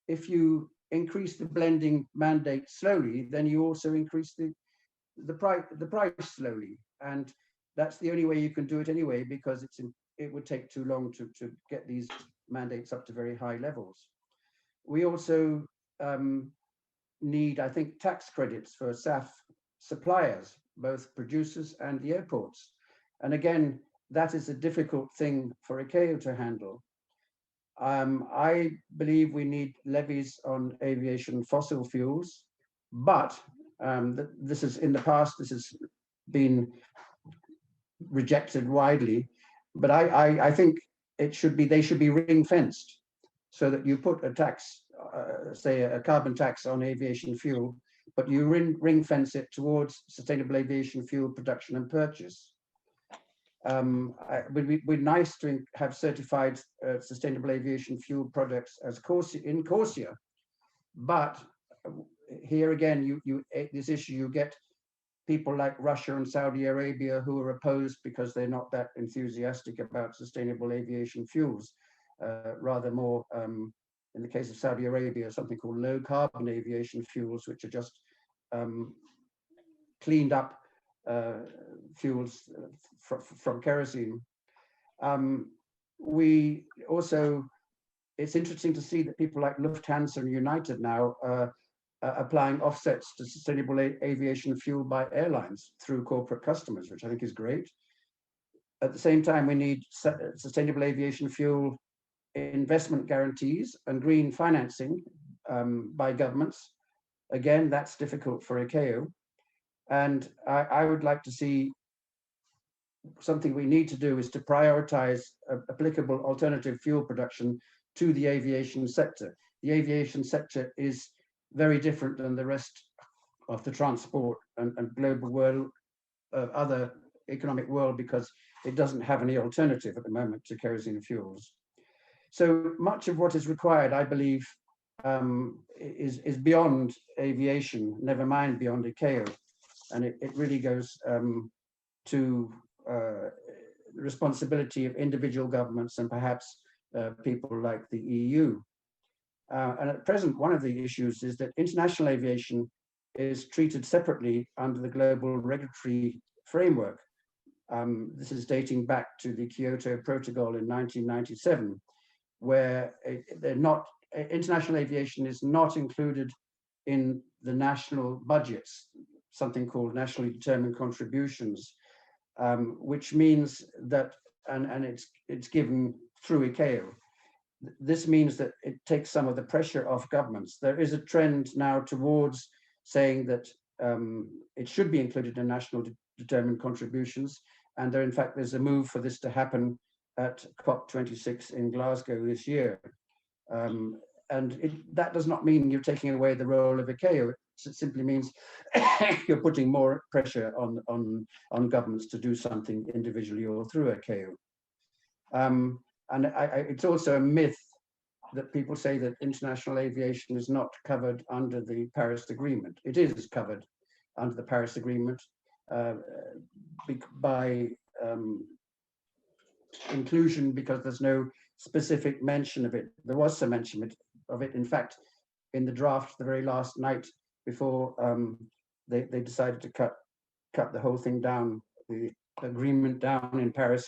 if you increase the blending mandate slowly, then you also increase the price slowly. And that's the only way you can do it anyway, because it would take too long to get these mandates up to very high levels. We also need, I think, tax credits for SAF suppliers, both producers and the airports. And again, that is a difficult thing for ICAO to handle. I believe we need levies on aviation fossil fuels, but this is, in the past, this has been rejected widely. But I think they should be ring-fenced, so that you put a tax, say a carbon tax on aviation fuel, but you ring-fence it towards sustainable aviation fuel production and purchase. It would be nice to have certified sustainable aviation fuel products as in CORSIA, but here again, this issue, you get people like Russia and Saudi Arabia who are opposed because they're not that enthusiastic about sustainable aviation fuels, rather more, in the case of Saudi Arabia, something called low carbon aviation fuels, which are just cleaned up fuels from kerosene. We also, it's interesting to see that people like Lufthansa and United now applying offsets to sustainable aviation fuel by airlines through corporate customers, which I think is great. At the same time, we need sustainable aviation fuel investment guarantees and green financing by governments. Again, that's difficult for ICAO. And I would like to see, something we need to do is to prioritize applicable alternative fuel production to the aviation sector. The aviation sector is very different than the rest of the transport and global world, other economic world, because it doesn't have any alternative at the moment to kerosene fuels. So much of what is required, I believe, is beyond aviation, never mind beyond ICAO. And it really goes to the responsibility of individual governments and perhaps people like the EU. And at present, one of the issues is that international aviation is treated separately under the global regulatory framework. This is dating back to the Kyoto Protocol in 1997, where international aviation is not included in the national budgets, something called nationally determined contributions, which means that, and it's given through ICAO. This means that it takes some of the pressure off governments. There is a trend now towards saying that it should be included in national determined contributions, and in fact, there's a move for this to happen at COP26 in Glasgow this year. And that does not mean you're taking away the role of ICAO. It simply means you're putting more pressure on governments to do something individually or through ICAO. And it's also a myth that people say that international aviation is not covered under the Paris Agreement. It is covered under the Paris Agreement by inclusion, because there's no specific mention of it. There was some mention of it, in fact, in the draft the very last night before they decided to cut the whole thing down, the agreement down in Paris,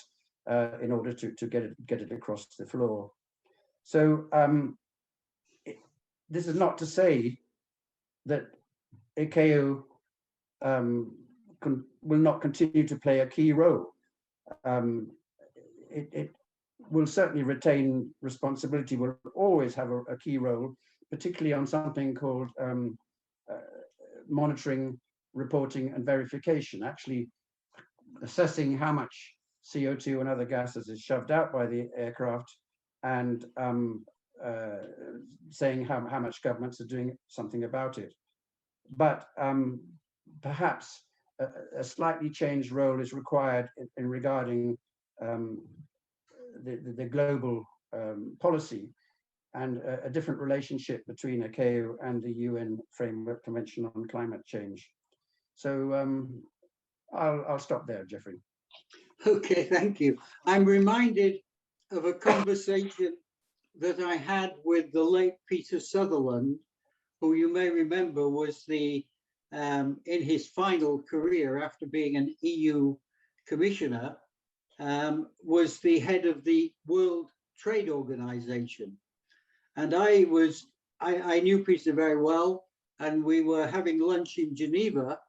in order to get it across the floor. So this is not to say that ICAO will not continue to play a key role. It will certainly retain responsibility, will always have a key role, particularly on something called monitoring, reporting, and verification, actually assessing how much CO2 and other gases is shoved out by the aircraft, and saying how much governments are doing something about it. But perhaps a slightly changed role is required in regarding the global policy, and a different relationship between ICAO and the UN Framework Convention on Climate Change. So I'll stop there, Geoffrey. Okay, thank you. I'm reminded of a conversation that I had with the late Peter Sutherland, who you may remember was the in his final career after being an EU commissioner, was the head of the World Trade Organization. And I knew Peter very well, and we were having lunch in Geneva,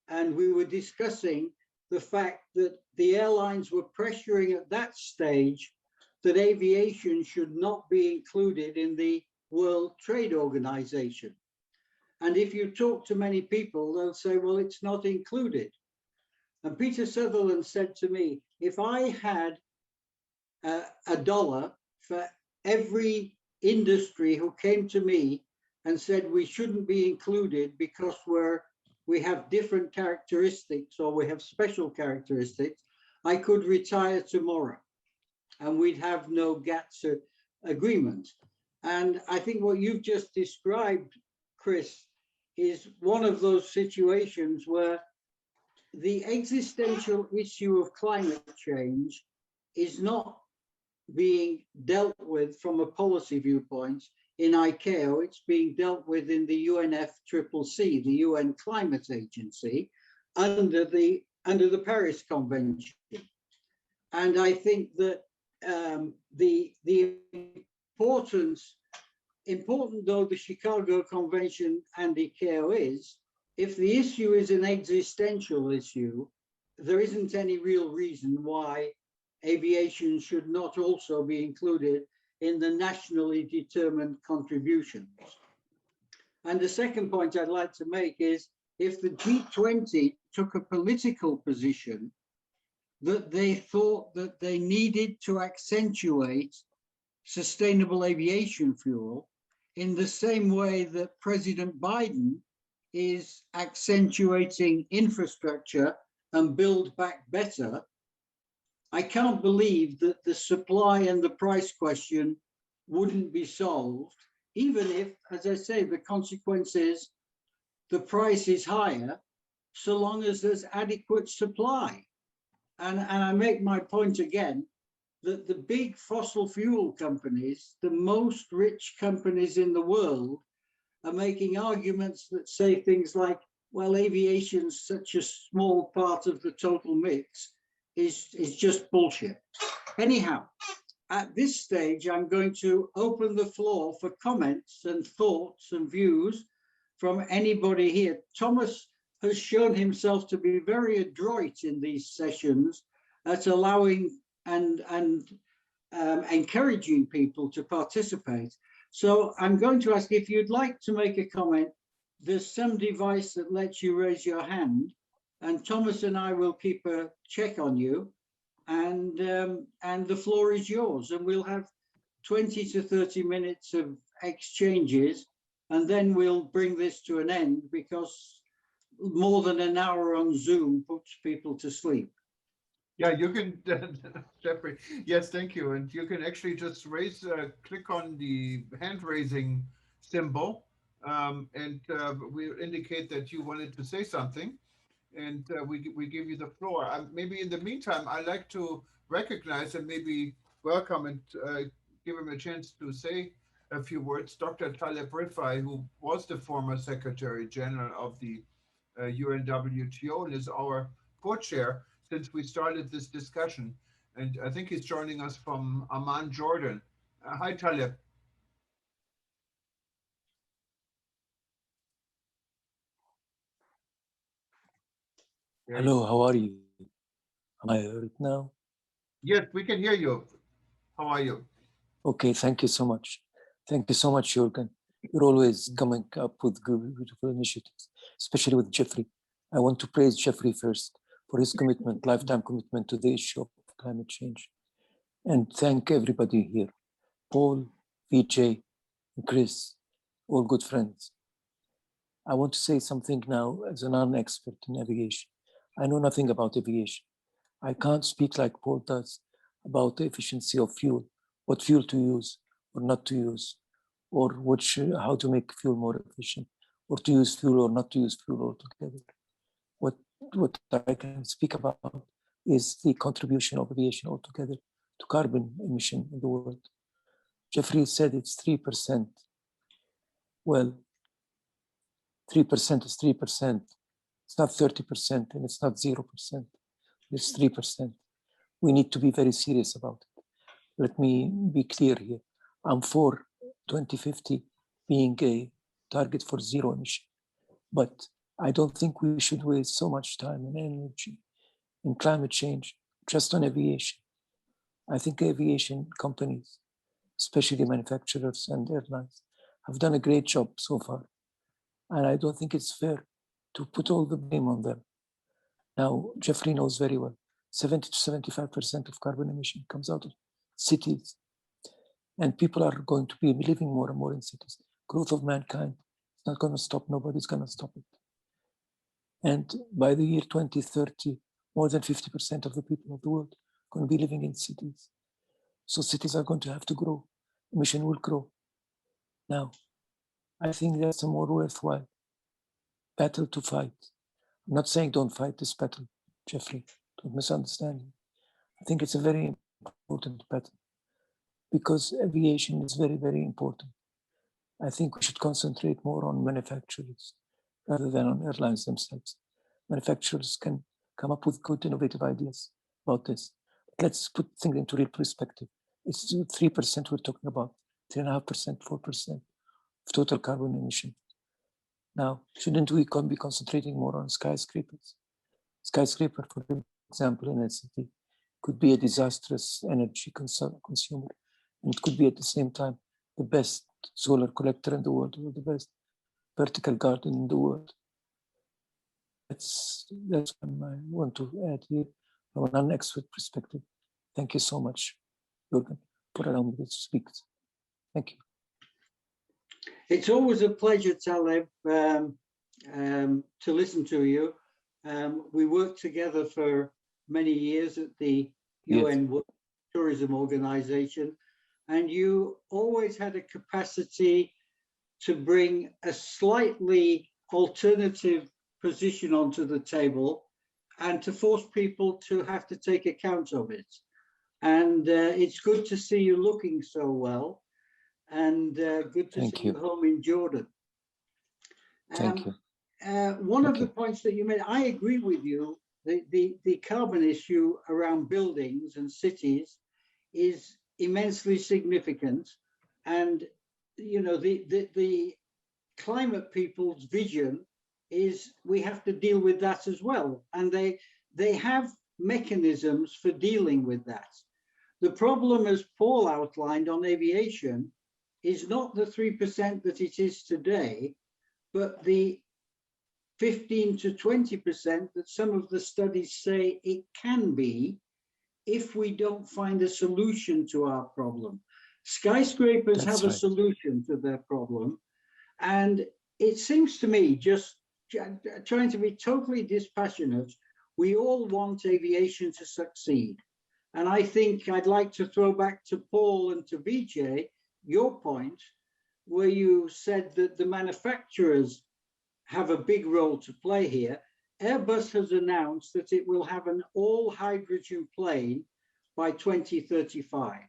and we were discussing the fact that the airlines were pressuring at that stage that aviation should not be included in the World Trade Organization. And if you talk to many people, they'll say, well, it's not included. And Peter Sutherland said to me, if I had $1 for every industry who came to me and said we shouldn't be included because we have different characteristics or we have special characteristics, I could retire tomorrow and we'd have no GATS agreement. And I think what you've just described, Chris, is one of those situations where the existential issue of climate change is not being dealt with from a policy viewpoint in ICAO. It's being dealt with in the UNFCCC, the UN Climate Agency, under the Paris Convention. And I think that the important though the Chicago Convention and ICAO is, if the issue is an existential issue, there isn't any real reason why aviation should not also be included in the nationally determined contributions. And the second point I'd like to make is, if the G20 took a political position that they thought that they needed to accentuate sustainable aviation fuel in the same way that President Biden is accentuating infrastructure and build back better, I can't believe that the supply and the price question wouldn't be solved, even if, as I say, the consequence is the price is higher, so long as there's adequate supply. And I make my point again, that the big fossil fuel companies, the most rich companies in the world, are making arguments that say things like, well, aviation's such a small part of the total mix, is just bullshit. Anyhow, at this stage, I'm going to open the floor for comments and thoughts and views from anybody here. Thomas has shown himself to be very adroit in these sessions at allowing and encouraging people to participate. So I'm going to ask, if you'd like to make a comment, there's some device that lets you raise your hand, and Thomas and I will keep a check on you, and the floor is yours, and we'll have 20 to 30 minutes of exchanges, and then we'll bring this to an end, because more than an hour on Zoom puts people to sleep. Yeah, you can, Geoffrey. Yes, thank you. And you can actually just click on the hand raising symbol, and we'll indicate that you wanted to say something, and we give you the floor. Maybe in the meantime, I'd like to recognize and maybe welcome and give him a chance to say a few words. Dr. Taleb Rifai, who was the former Secretary General of the UNWTO and is our co-chair since we started this discussion. And I think he's joining us from Amman, Jordan. Hi, Taleb. Hello, how are you? Am I heard now? Yes, we can hear you. How are you? Okay, thank you so much. Thank you so much, Juergen. You're always coming up with good, beautiful initiatives, especially with Geoffrey. I want to praise Geoffrey first for his commitment, lifetime commitment to the issue of climate change. And thank everybody here, Paul, Vijay, Chris, all good friends. I want to say something now as a non-expert in aviation. I know nothing about aviation. I can't speak like Paul does about the efficiency of fuel, what fuel to use or not to use, or how to make fuel more efficient, or to use fuel or not to use fuel altogether. What I can speak about is the contribution of aviation altogether to carbon emission in the world. Geoffrey said it's 3%. Well, 3% is 3%. It's not 30% and it's not 0%. It's 3%. We need to be very serious about it. Let me be clear here. I'm for 2050 being a target for zero emission, but I don't think we should waste so much time and energy in climate change just on aviation. I think aviation companies, especially manufacturers and airlines, have done a great job so far. And I don't think it's fair to put all the blame on them. Now, Geoffrey knows very well, 70 to 75% of carbon emission comes out of cities. And people are going to be living more and more in cities. Growth of mankind is not going to stop. Nobody's going to stop it. And by the year 2030, more than 50% of the people of the world are going to be living in cities. So cities are going to have to grow. Emission will grow. Now, I think that's a more worthwhile battle to fight. I'm not saying don't fight this battle, Geoffrey. Don't misunderstand me. I think it's a very important battle because aviation is very, very important. I think we should concentrate more on manufacturers rather than on airlines themselves. Manufacturers can come up with good, innovative ideas about this. But let's put things into real perspective. It's 3% we're talking about, 3.5%, 4% of total carbon emission. Now, shouldn't we be concentrating more on skyscrapers? Skyscraper, for example, in a city could be a disastrous energy consumer. And it could be at the same time the best solar collector in the world or the best vertical garden in the world. That's what I want to add here from a non-expert perspective. Thank you so much, Juergen, for allowing me to speak. Thank you. It's always a pleasure, Taleb, to listen to you. We worked together for many years at the UN Tourism Organization, and you always had a capacity to bring a slightly alternative position onto the table and to force people to have to take account of it. And it's good to see you looking so well, and good to see you home in Jordan. Thank you. One of the points that you made, I agree with you, the carbon issue around buildings and cities is immensely significant. And, you know, the climate people's vision is we have to deal with that as well. And they have mechanisms for dealing with that. The problem, as Paul outlined on aviation, is not the 3% that it is today, but the 15 to 20% that some of the studies say it can be if we don't find a solution to our problem. Skyscrapers have a solution to their problem. And it seems to me, just trying to be totally dispassionate, we all want aviation to succeed. And I think I'd like to throw back to Paul and to Vijay, your point, where you said that the manufacturers have a big role to play here. Airbus has announced that it will have an all-hydrogen plane by 2035.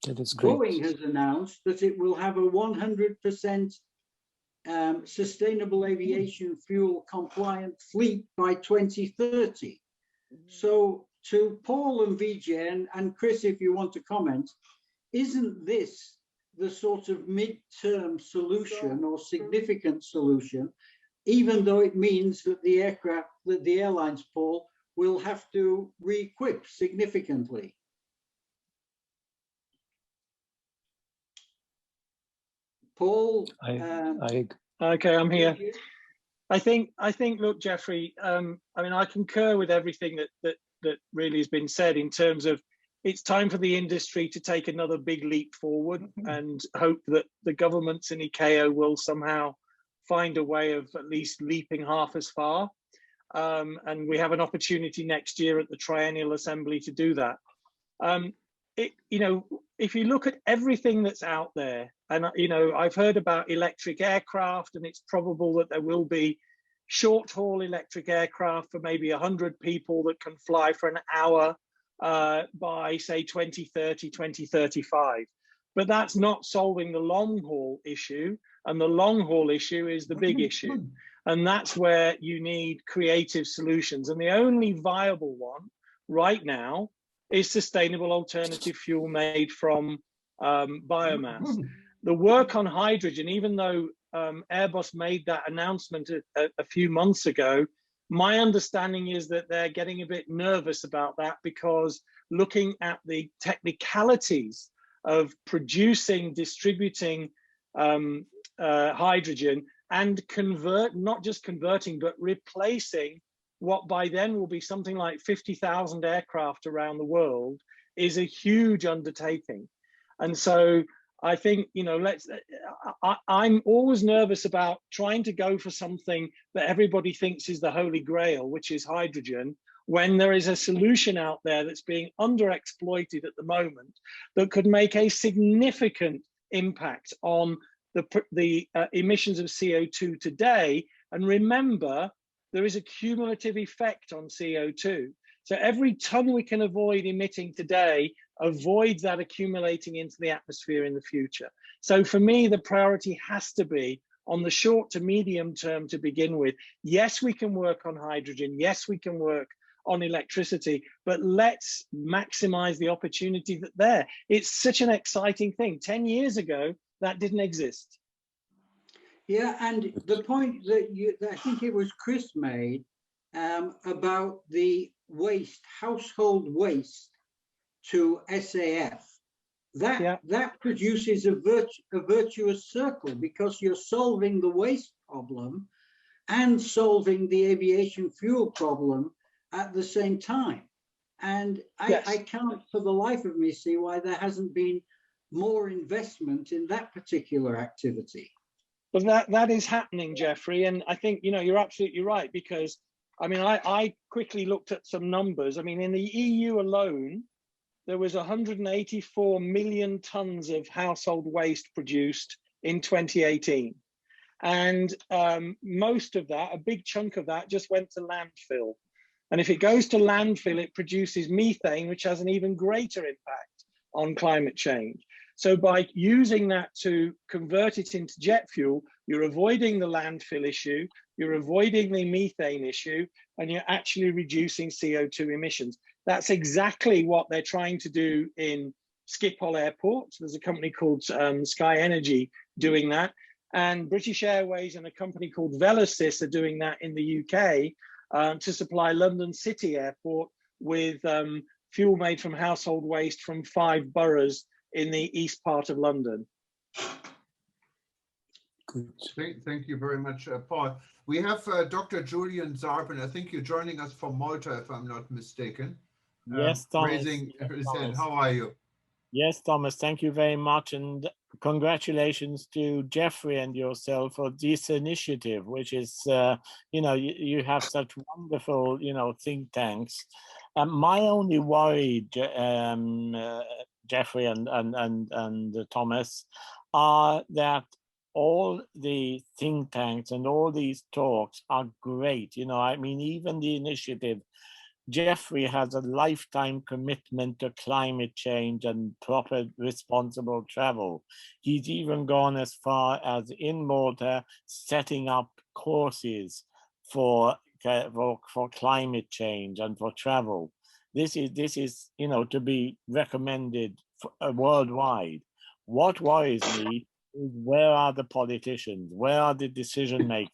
That is great. Boeing has announced that it will have a 100% sustainable aviation fuel compliant fleet by 2030. So to Paul and Vijay, and Chris, if you want to comment, isn't this the sort of mid-term solution or significant solution, even though it means that the aircraft, that the airlines, Paul, will have to re-equip significantly? Paul? Okay, I'm here. I think, look, Geoffrey, I mean, I concur with everything that really has been said in terms of it's time for the industry to take another big leap forward and hope that the governments and ICAO will somehow find a way of at least leaping half as far. And we have an opportunity next year at the Triennial Assembly to do that. You know, if you look at everything that's out there, and, you know, I've heard about electric aircraft, and it's probable that there will be short-haul electric aircraft for maybe 100 people that can fly for an hour by say 2030, 2035. But that's not solving the long haul issue. And the long haul issue is the big issue. And that's where you need creative solutions. And the only viable one right now is sustainable alternative fuel made from biomass. The work on hydrogen, even though Airbus made that announcement a few months ago, my understanding is that they're getting a bit nervous about that, because looking at the technicalities of producing, distributing hydrogen and not just converting, but replacing what by then will be something like 50,000 aircraft around the world, is a huge undertaking. And so I think, you know, I'm always nervous about trying to go for something that everybody thinks is the holy grail, which is hydrogen, when there is a solution out there that's being underexploited at the moment that could make a significant impact on the emissions of CO2 today. And remember, there is a cumulative effect on CO2. So every ton we can avoid emitting today avoids that accumulating into the atmosphere in the future. So for me, the priority has to be on the short to medium term to begin with. Yes, we can work on hydrogen. Yes, we can work on electricity, but let's maximize the opportunity that's there. It's such an exciting thing. 10 years ago, that didn't exist. Yeah, and the point that I think it was Chris made about the waste, household waste to SAF, that produces a virtuous circle, because you're solving the waste problem and solving the aviation fuel problem at the same time. And I can't for the life of me see why there hasn't been more investment in that particular activity. Well, that is happening, Geoffrey. And I think, you know, you're absolutely right, because I mean, I quickly looked at some numbers. I mean, in the EU alone, there was 184 million tons of household waste produced in 2018. And most of that, a big chunk of that, just went to landfill. And if it goes to landfill, it produces methane, which has an even greater impact on climate change. So by using that to convert it into jet fuel, you're avoiding the landfill issue, you're avoiding the methane issue, and you're actually reducing CO2 emissions. That's exactly what they're trying to do in Schiphol Airport. There's a company called Sky Energy doing that. And British Airways and a company called Velocys are doing that in the UK to supply London City Airport with fuel made from household waste from 5 boroughs in the east part of London. Good. Thank you very much, Paul. We have Dr. Juergen Zarbin. I think you're joining us from Malta, if I'm not mistaken. Yes, Thomas. Raising his hand. How are you? Yes, Thomas, thank you very much. And congratulations to Geoffrey and yourself for this initiative, which is, you know, you have such wonderful, you know, think tanks. My only worry, Geoffrey and Thomas, are that all the think tanks and all these talks are great. You know, I mean, even the initiative, Geoffrey has a lifetime commitment to climate change and proper responsible travel. He's even gone as far as in Malta setting up courses for climate change and for travel. This is, you know, to be recommended worldwide. What worries me is, where are the politicians? Where are the decision makers?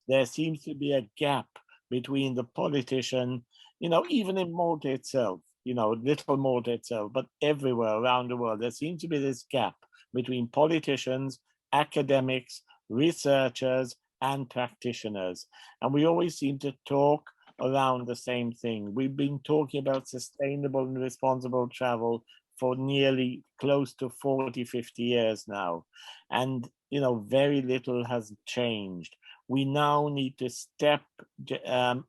There seems to be a gap between the politician, you know, even in Malta itself, you know, little Malta itself, but everywhere around the world, there seems to be this gap between politicians, academics, researchers, and practitioners. And we always seem to talk around the same thing. We've been talking about sustainable and responsible travel for nearly close to 40, 50 years now. And, you know, very little has changed. We now need to step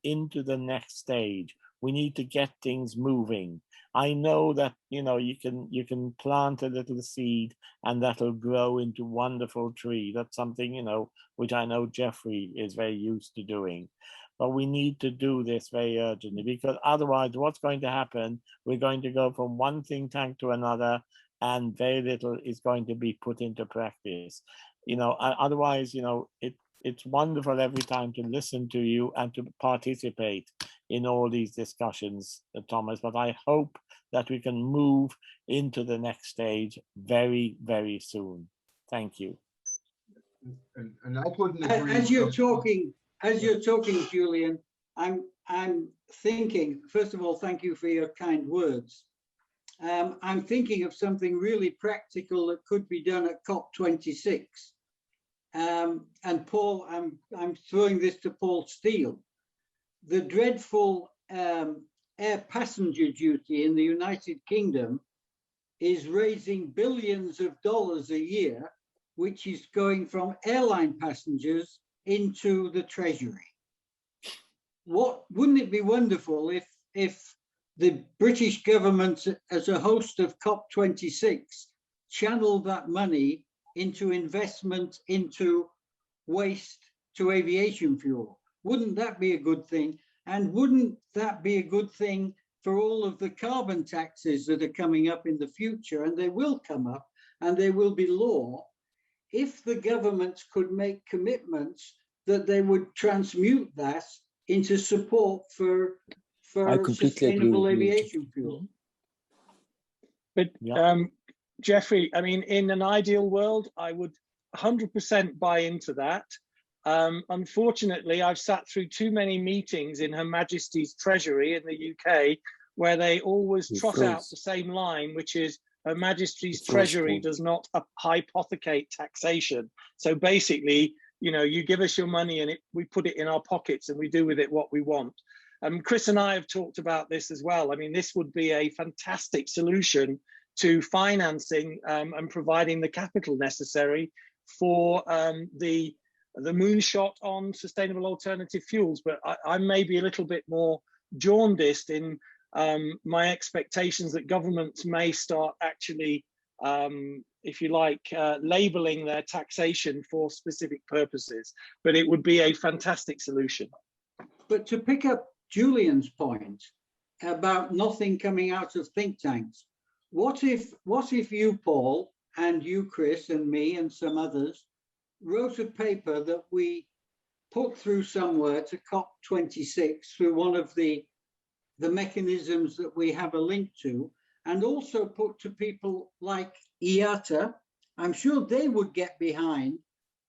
into the next stage. We need to get things moving. I know that, you know, you can plant a little seed and that'll grow into a wonderful tree. That's something, you know, which I know Geoffrey is very used to doing. but we need to do this very urgently, because otherwise what's going to happen, we're going to go from one think tank to another and very little is going to be put into practice. Otherwise, it's wonderful every time to listen to you and to participate in all these discussions, Thomas, but I hope that we can move into the next stage very, very soon. Thank you. And I couldn't agree. As you're talking, Juergen, I'm thinking, first of all, thank you for your kind words. I'm thinking of something really practical that could be done at COP26. And Paul, I'm throwing this to Paul Steele. The dreadful air passenger duty in the United Kingdom is raising billions of dollars a year, which is going from airline passengers into the treasury. Wouldn't it be wonderful if the British government, as a host of COP26, channeled that money into investment into waste to aviation fuel? Wouldn't that be a good thing? And wouldn't that be a good thing for all of the carbon taxes that are coming up in the future? And they will come up and they will be law. If the governments could make commitments that they would transmute that into support for sustainable aviation fuel. But Geoffrey, I mean, in an ideal world, I would 100% buy into that. Unfortunately, I've sat through too many meetings in Her Majesty's Treasury in the UK where they always trot out the same line, which is Her Majesty's Treasury does not hypothecate taxation. So basically, you give us your money and we put it in our pockets and we do with it what we want. Chris and I have talked about this as well. I mean, this would be a fantastic solution to financing and providing the capital necessary for the moonshot on sustainable alternative fuels. But I may be a little bit more jaundiced in my expectations that governments may start actually, if you like, labeling their taxation for specific purposes. But it would be a fantastic solution. But to pick up Julian's point about nothing coming out of think tanks, what if you, Paul, and you, Chris, and me, and some others wrote a paper that we put through somewhere to COP26 through one of the mechanisms that we have a link to, and also put to people like IATA? I'm sure they would get behind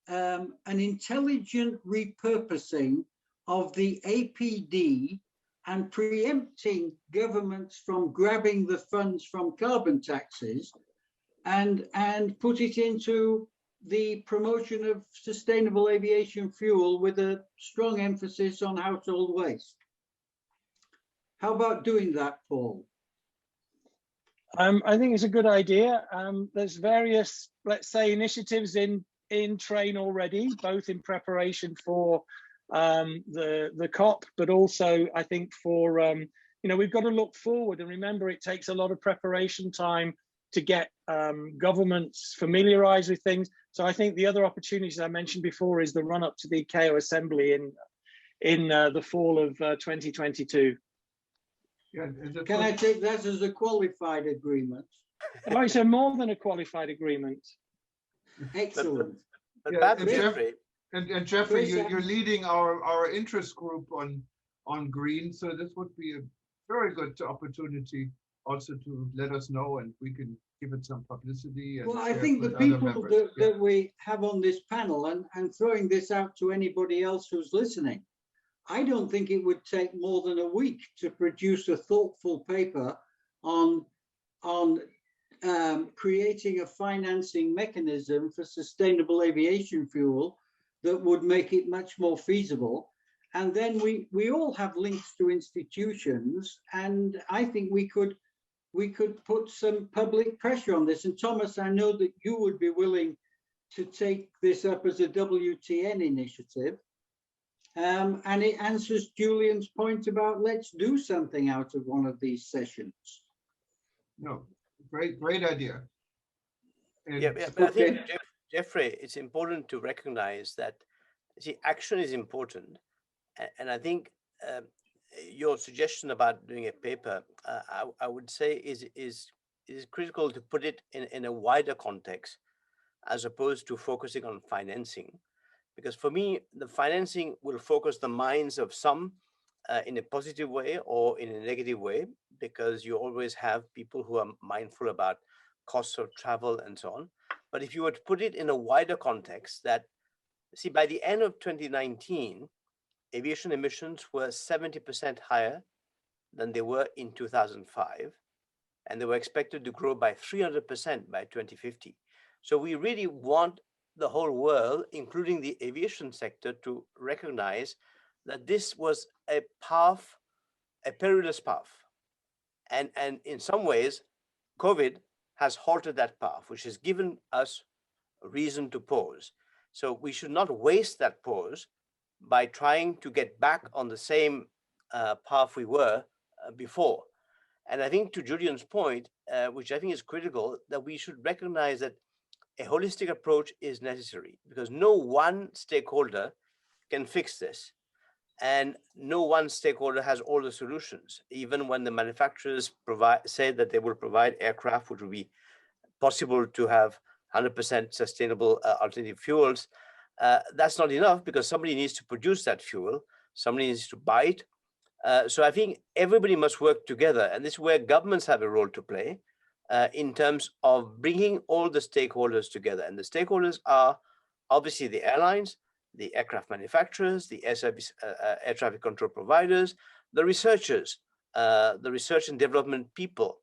an intelligent repurposing of the APD and preempting governments from grabbing the funds from carbon taxes and put it into the promotion of sustainable aviation fuel with a strong emphasis on household waste. How about doing that, Paul? I think it's a good idea. There's various, let's say, initiatives in train already, both in preparation for the COP, but also I think for we've got to look forward and remember it takes a lot of preparation time to get governments familiarized with things. So I think the other opportunities I mentioned before is the run up to the ICAO assembly in the fall of 2022. Yeah, can I take that as a qualified agreement? Right, so more than a qualified agreement. Excellent. And Geoffrey, you're leading our interest group on green, so this would be a very good opportunity also to let us know, and we can give it some publicity. And well, I think the people that we have on this panel, and throwing this out to anybody else who's listening, I don't think it would take more than a week to produce a thoughtful paper on creating a financing mechanism for sustainable aviation fuel that would make it much more feasible. And then we all have links to institutions, and I think we could put some public pressure on this. And Thomas, I know that you would be willing to take this up as a WTN initiative. And it answers Julian's point about let's do something out of one of these sessions. No, great idea. And but I think, Geoffrey, it's important to recognize that, see, action is important, And I think your suggestion about doing a paper, I would say is critical to put it in a wider context, as opposed to focusing on financing. Because for me, the financing will focus the minds of some in a positive way or in a negative way, because you always have people who are mindful about costs of travel and so on. But if you were to put it in a wider context, that, see, by the end of 2019, aviation emissions were 70% higher than they were in 2005, and they were expected to grow by 300% by 2050. So we really want the whole world, including the aviation sector, to recognize that this was a path, a perilous path. And in some ways, COVID has halted that path, which has given us a reason to pause. So we should not waste that pause by trying to get back on the same path we were before. And I think, to Juergen's point, which I think is critical, that we should recognize that a holistic approach is necessary, because no one stakeholder can fix this. And no one stakeholder has all the solutions. Even when the manufacturers say that they will provide aircraft which will be possible to have 100% sustainable alternative fuels, that's not enough, because somebody needs to produce that fuel, somebody needs to buy it. So I think everybody must work together, and this is where governments have a role to play in terms of bringing all the stakeholders together. And the stakeholders are obviously the airlines, the aircraft manufacturers, the air traffic control providers, the researchers, the research and development people,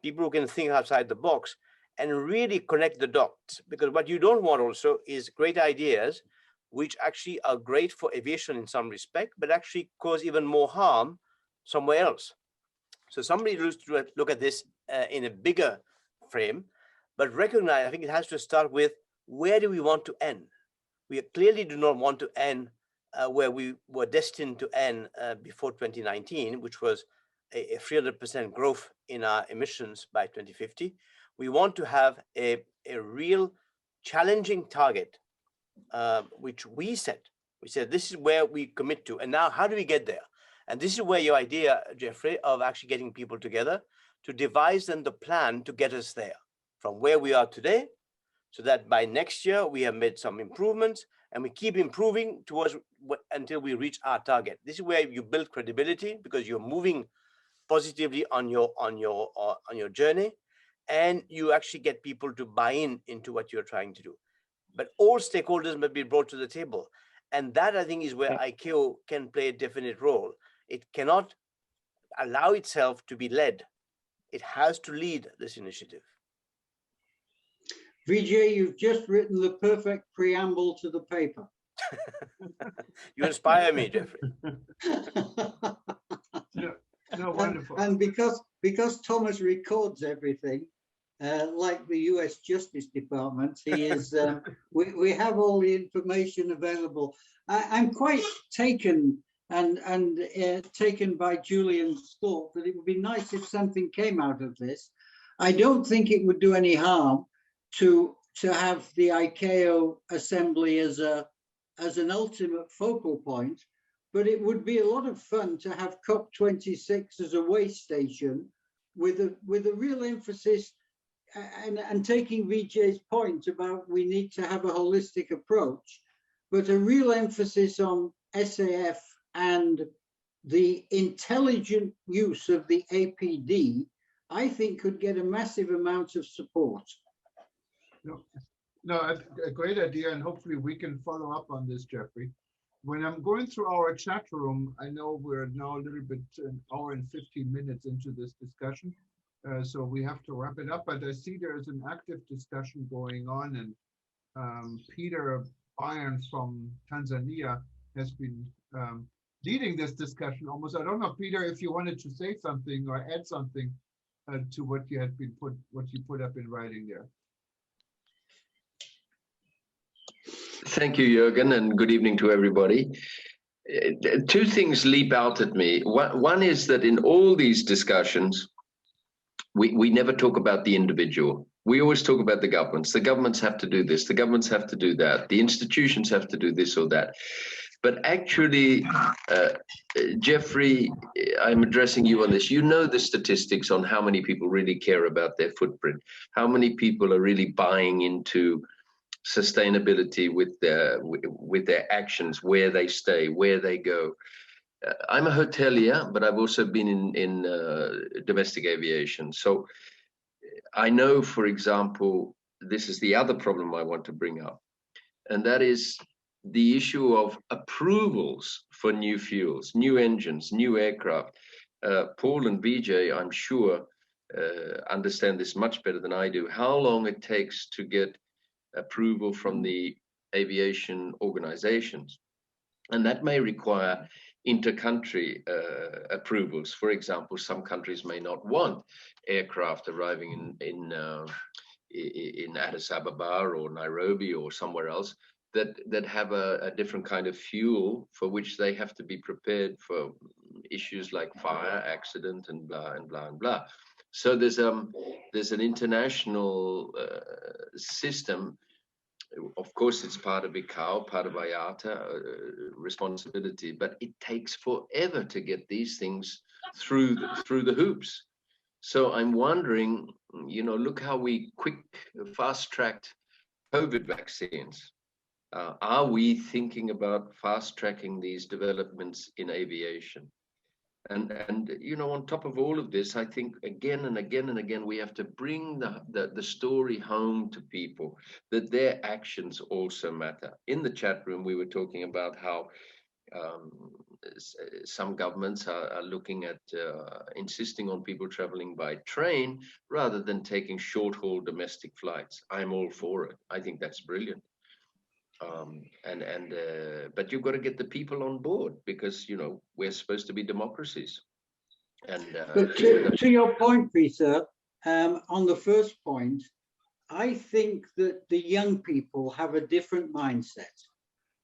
people who can think outside the box and really connect the dots. Because what you don't want also is great ideas which actually are great for aviation in some respect, but actually cause even more harm somewhere else. So somebody needs to look at this in a bigger frame, but recognize, I think it has to start with, where do we want to end? We clearly do not want to end where we were destined to end before 2019, which was a 300% growth in our emissions by 2050. We want to have a real challenging target, which we set. We said, this is where we commit to. And now how do we get there? And this is where your idea, Geoffrey, of actually getting people together to devise then the plan to get us there from where we are today, so that by next year we have made some improvements and we keep improving towards until we reach our target. This is where you build credibility, because you're moving positively on your journey, and you actually get people to buy into what you're trying to do. But all stakeholders must be brought to the table, and that, I think, is where ICAO can play a definite role. It cannot allow itself to be led. It has to lead this initiative. Vijay, you've just written the perfect preamble to the paper. You inspire me, Geoffrey. No, wonderful. And because Thomas records everything, like the US Justice Department, he is. We have all the information available. I'm quite taken taken by Julian's thought that it would be nice if something came out of this. I don't think it would do any harm to have the ICAO assembly as an ultimate focal point, but it would be a lot of fun to have COP26 as a way station with a real emphasis, and taking Vijay's point about we need to have a holistic approach, but a real emphasis on SAF and the intelligent use of the APD, I think could get a massive amount of support. No, a great idea, and hopefully we can follow up on this, Geoffrey. When I'm going through our chat room, I know we're now a little bit an hour and 15 minutes into this discussion, so we have to wrap it up. But I see there's an active discussion going on, and Peter Bayern from Tanzania has been leading this discussion almost. I don't know, Peter, if you wanted to say something or add something to what you put up in writing there. Thank you, Juergen, and good evening to everybody. Two things leap out at me. One is that in all these discussions, we never talk about the individual. We always talk about the governments. The governments have to do this. The governments have to do that. The institutions have to do this or that. But actually, Geoffrey, I'm addressing you on this. You know the statistics on how many people really care about their footprint, how many people are really buying into sustainability with their actions, where they stay, where they go. I'm a hotelier, but I've also been in domestic aviation. So I know, for example, this is the other problem I want to bring up, and that is the issue of approvals for new fuels, new engines, new aircraft. Paul and Vijay, I'm sure, understand this much better than I do, how long it takes to get approval from the aviation organizations. And that may require inter-country approvals. For example, some countries may not want aircraft arriving in Addis Ababa or Nairobi or somewhere else that have a different kind of fuel for which they have to be prepared for issues like fire, accident, and blah and blah and blah. So there's an international system. Of course, it's part of ICAO, part of IATA responsibility, but it takes forever to get these things through the hoops. So I'm wondering, look how we fast-tracked COVID vaccines. Are we thinking about fast-tracking these developments in aviation? And on top of all of this, I think again and again and again, we have to bring the story home to people that their actions also matter. In the chat room, we were talking about how some governments are looking at insisting on people traveling by train rather than taking short-haul domestic flights. I'm all for it. I think that's brilliant. But you've got to get the people on board because we're supposed to be democracies. But to your point, Peter, on the first point, I think that the young people have a different mindset.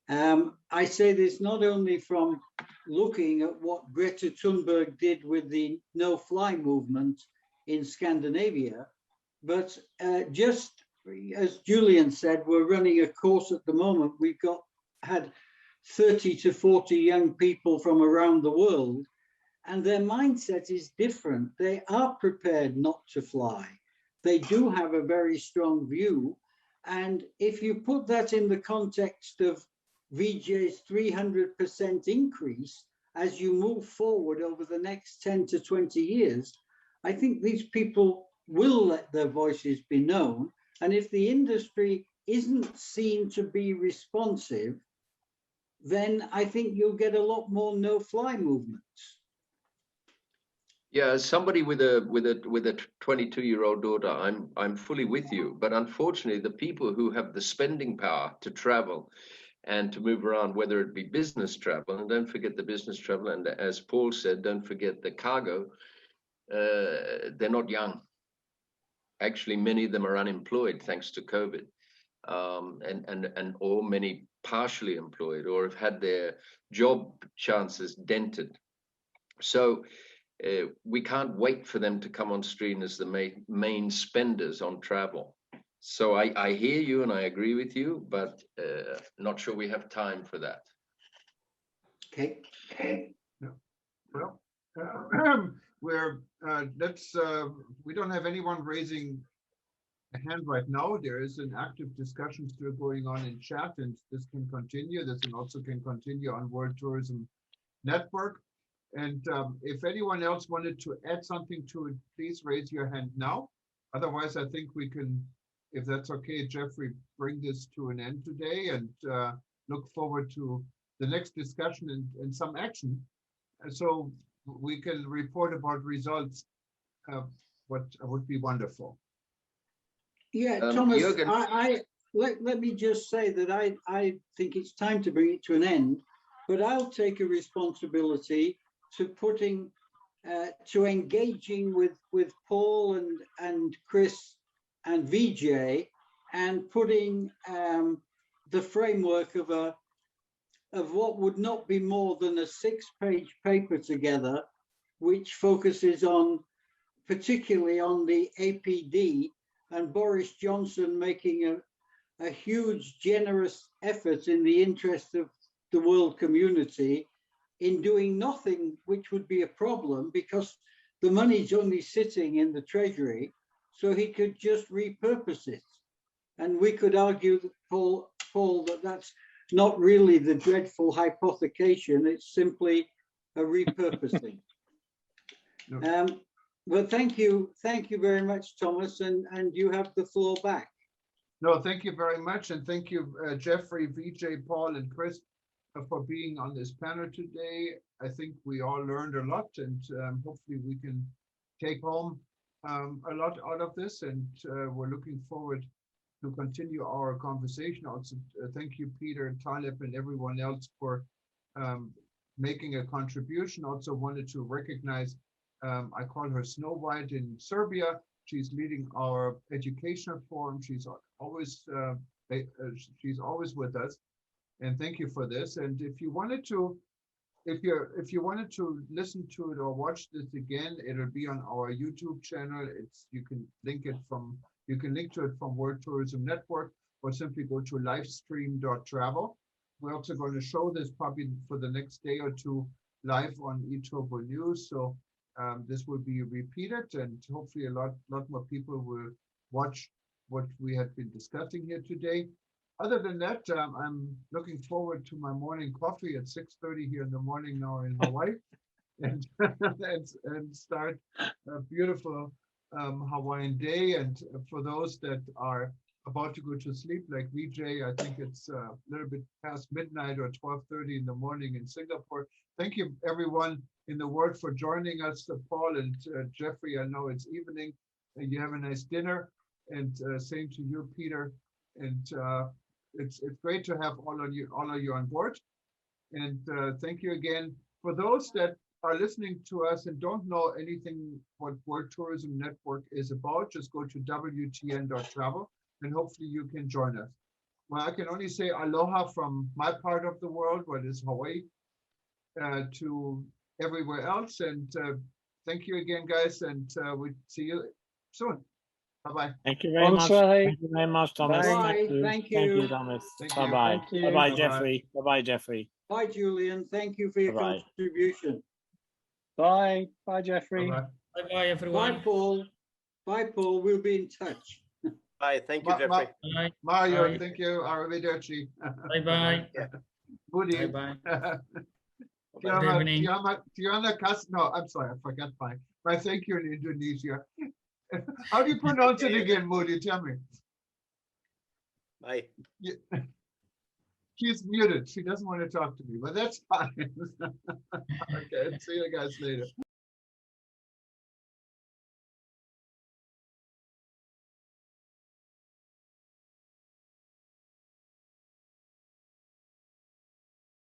I say this not only from looking at what Greta Thunberg did with the no-fly movement in Scandinavia, but just as Julian said, we're running a course at the moment. We've had 30 to 40 young people from around the world, and their mindset is different. They are prepared not to fly. They do have a very strong view. And if you put that in the context of Vijay's 300% increase, as you move forward over the next 10 to 20 years, I think these people will let their voices be known. And if the industry isn't seen to be responsive, then I think you'll get a lot more no-fly movements. Yeah, as somebody with a 22-year-old daughter, I'm fully with you. But unfortunately, the people who have the spending power to travel and to move around, whether it be business travel, and don't forget the business travel, and as Paul said, don't forget the cargo, they're not young. Actually, many of them are unemployed thanks to COVID, or many partially employed or have had their job chances dented. So we can't wait for them to come on stream as the main spenders on travel. So I hear you and I agree with you, but not sure we have time for that. Okay. Yeah. Well, we don't have anyone raising a hand right now. There is an active discussion still going on in chat, and this can continue. This also can continue on World Tourism Network. And if anyone else wanted to add something to it, please raise your hand now. Otherwise, I think we can, if that's okay, Geoffrey, bring this to an end today and look forward to the next discussion and some action. So we can report about results, what would be wonderful. Yeah, Thomas, Juergen. let me just say that I think it's time to bring it to an end, but I'll take a responsibility to engaging with Paul and Chris and Vijay and putting the framework of what would not be more than a 6-page paper together, which focuses particularly on the APD, and Boris Johnson making a huge, generous effort in the interest of the world community in doing nothing, which would be a problem because the money's only sitting in the treasury, so he could just repurpose it. And we could argue, Paul, that that's not really the dreadful hypothecation, it's simply a repurposing. No. But thank you very much, Thomas, and you have the floor back. No, thank you very much. And thank you, Geoffrey, Vijay, Paul, and Chris for being on this panel today. I think we all learned a lot, and hopefully we can take home a lot out of this, and we're looking forward to continue our conversation. Also, thank you, Peter, Taleb, and everyone else for making a contribution. Also wanted to recognize, I call her Snow White in Serbia. She's leading our educational forum. She's always with us, and thank you for this. And if you wanted to, if you wanted to listen to it or watch this again, it'll be on our YouTube channel. You can link to it from World Tourism Network, or simply go to livestream.travel. We're also going to show this probably for the next day or two live on eTurbo News. So this will be repeated, and hopefully a lot more people will watch what we have been discussing here today. Other than that, I'm looking forward to my morning coffee at 6:30 here in the morning now in Hawaii, and start a beautiful Hawaiian day. And for those that are about to go to sleep, like Vijay, I think it's a little bit past midnight or 12:30 in the morning in Singapore. Thank you, everyone in the world, for joining us. Paul and Geoffrey, I know it's evening, and you have a nice dinner. And same to you, Peter. And it's great to have all of you on board. And thank you again. For those that are listening to us and don't know anything what World Tourism Network is about, just go to WTN.travel, and hopefully you can join us. Well, I can only say aloha from my part of the world, what is Hawaii, to everywhere else. And thank you again, guys, and we see you soon. Bye-bye. Thank you very much. Thank you very much, Thomas. Bye. Thank you, Thomas. Bye-bye. Bye-bye, Geoffrey. Bye-bye, Geoffrey. Bye, Julian. Thank you for your contribution. Bye. Bye, Geoffrey. Bye-bye, everyone. Bye, Paul. Bye, Paul. We'll be in touch. Bye. Thank you, Geoffrey. Bye. Mario, Bye. Thank you. Arrivederci. Bye-bye. Woody. Bye-bye. Tiana Kas. No, I'm sorry, I forgot my thank you in Indonesia. How do you pronounce it again, Moody? Tell me. Bye. Yeah. She's muted. She doesn't want to talk to me, but that's fine. Okay, see you guys later.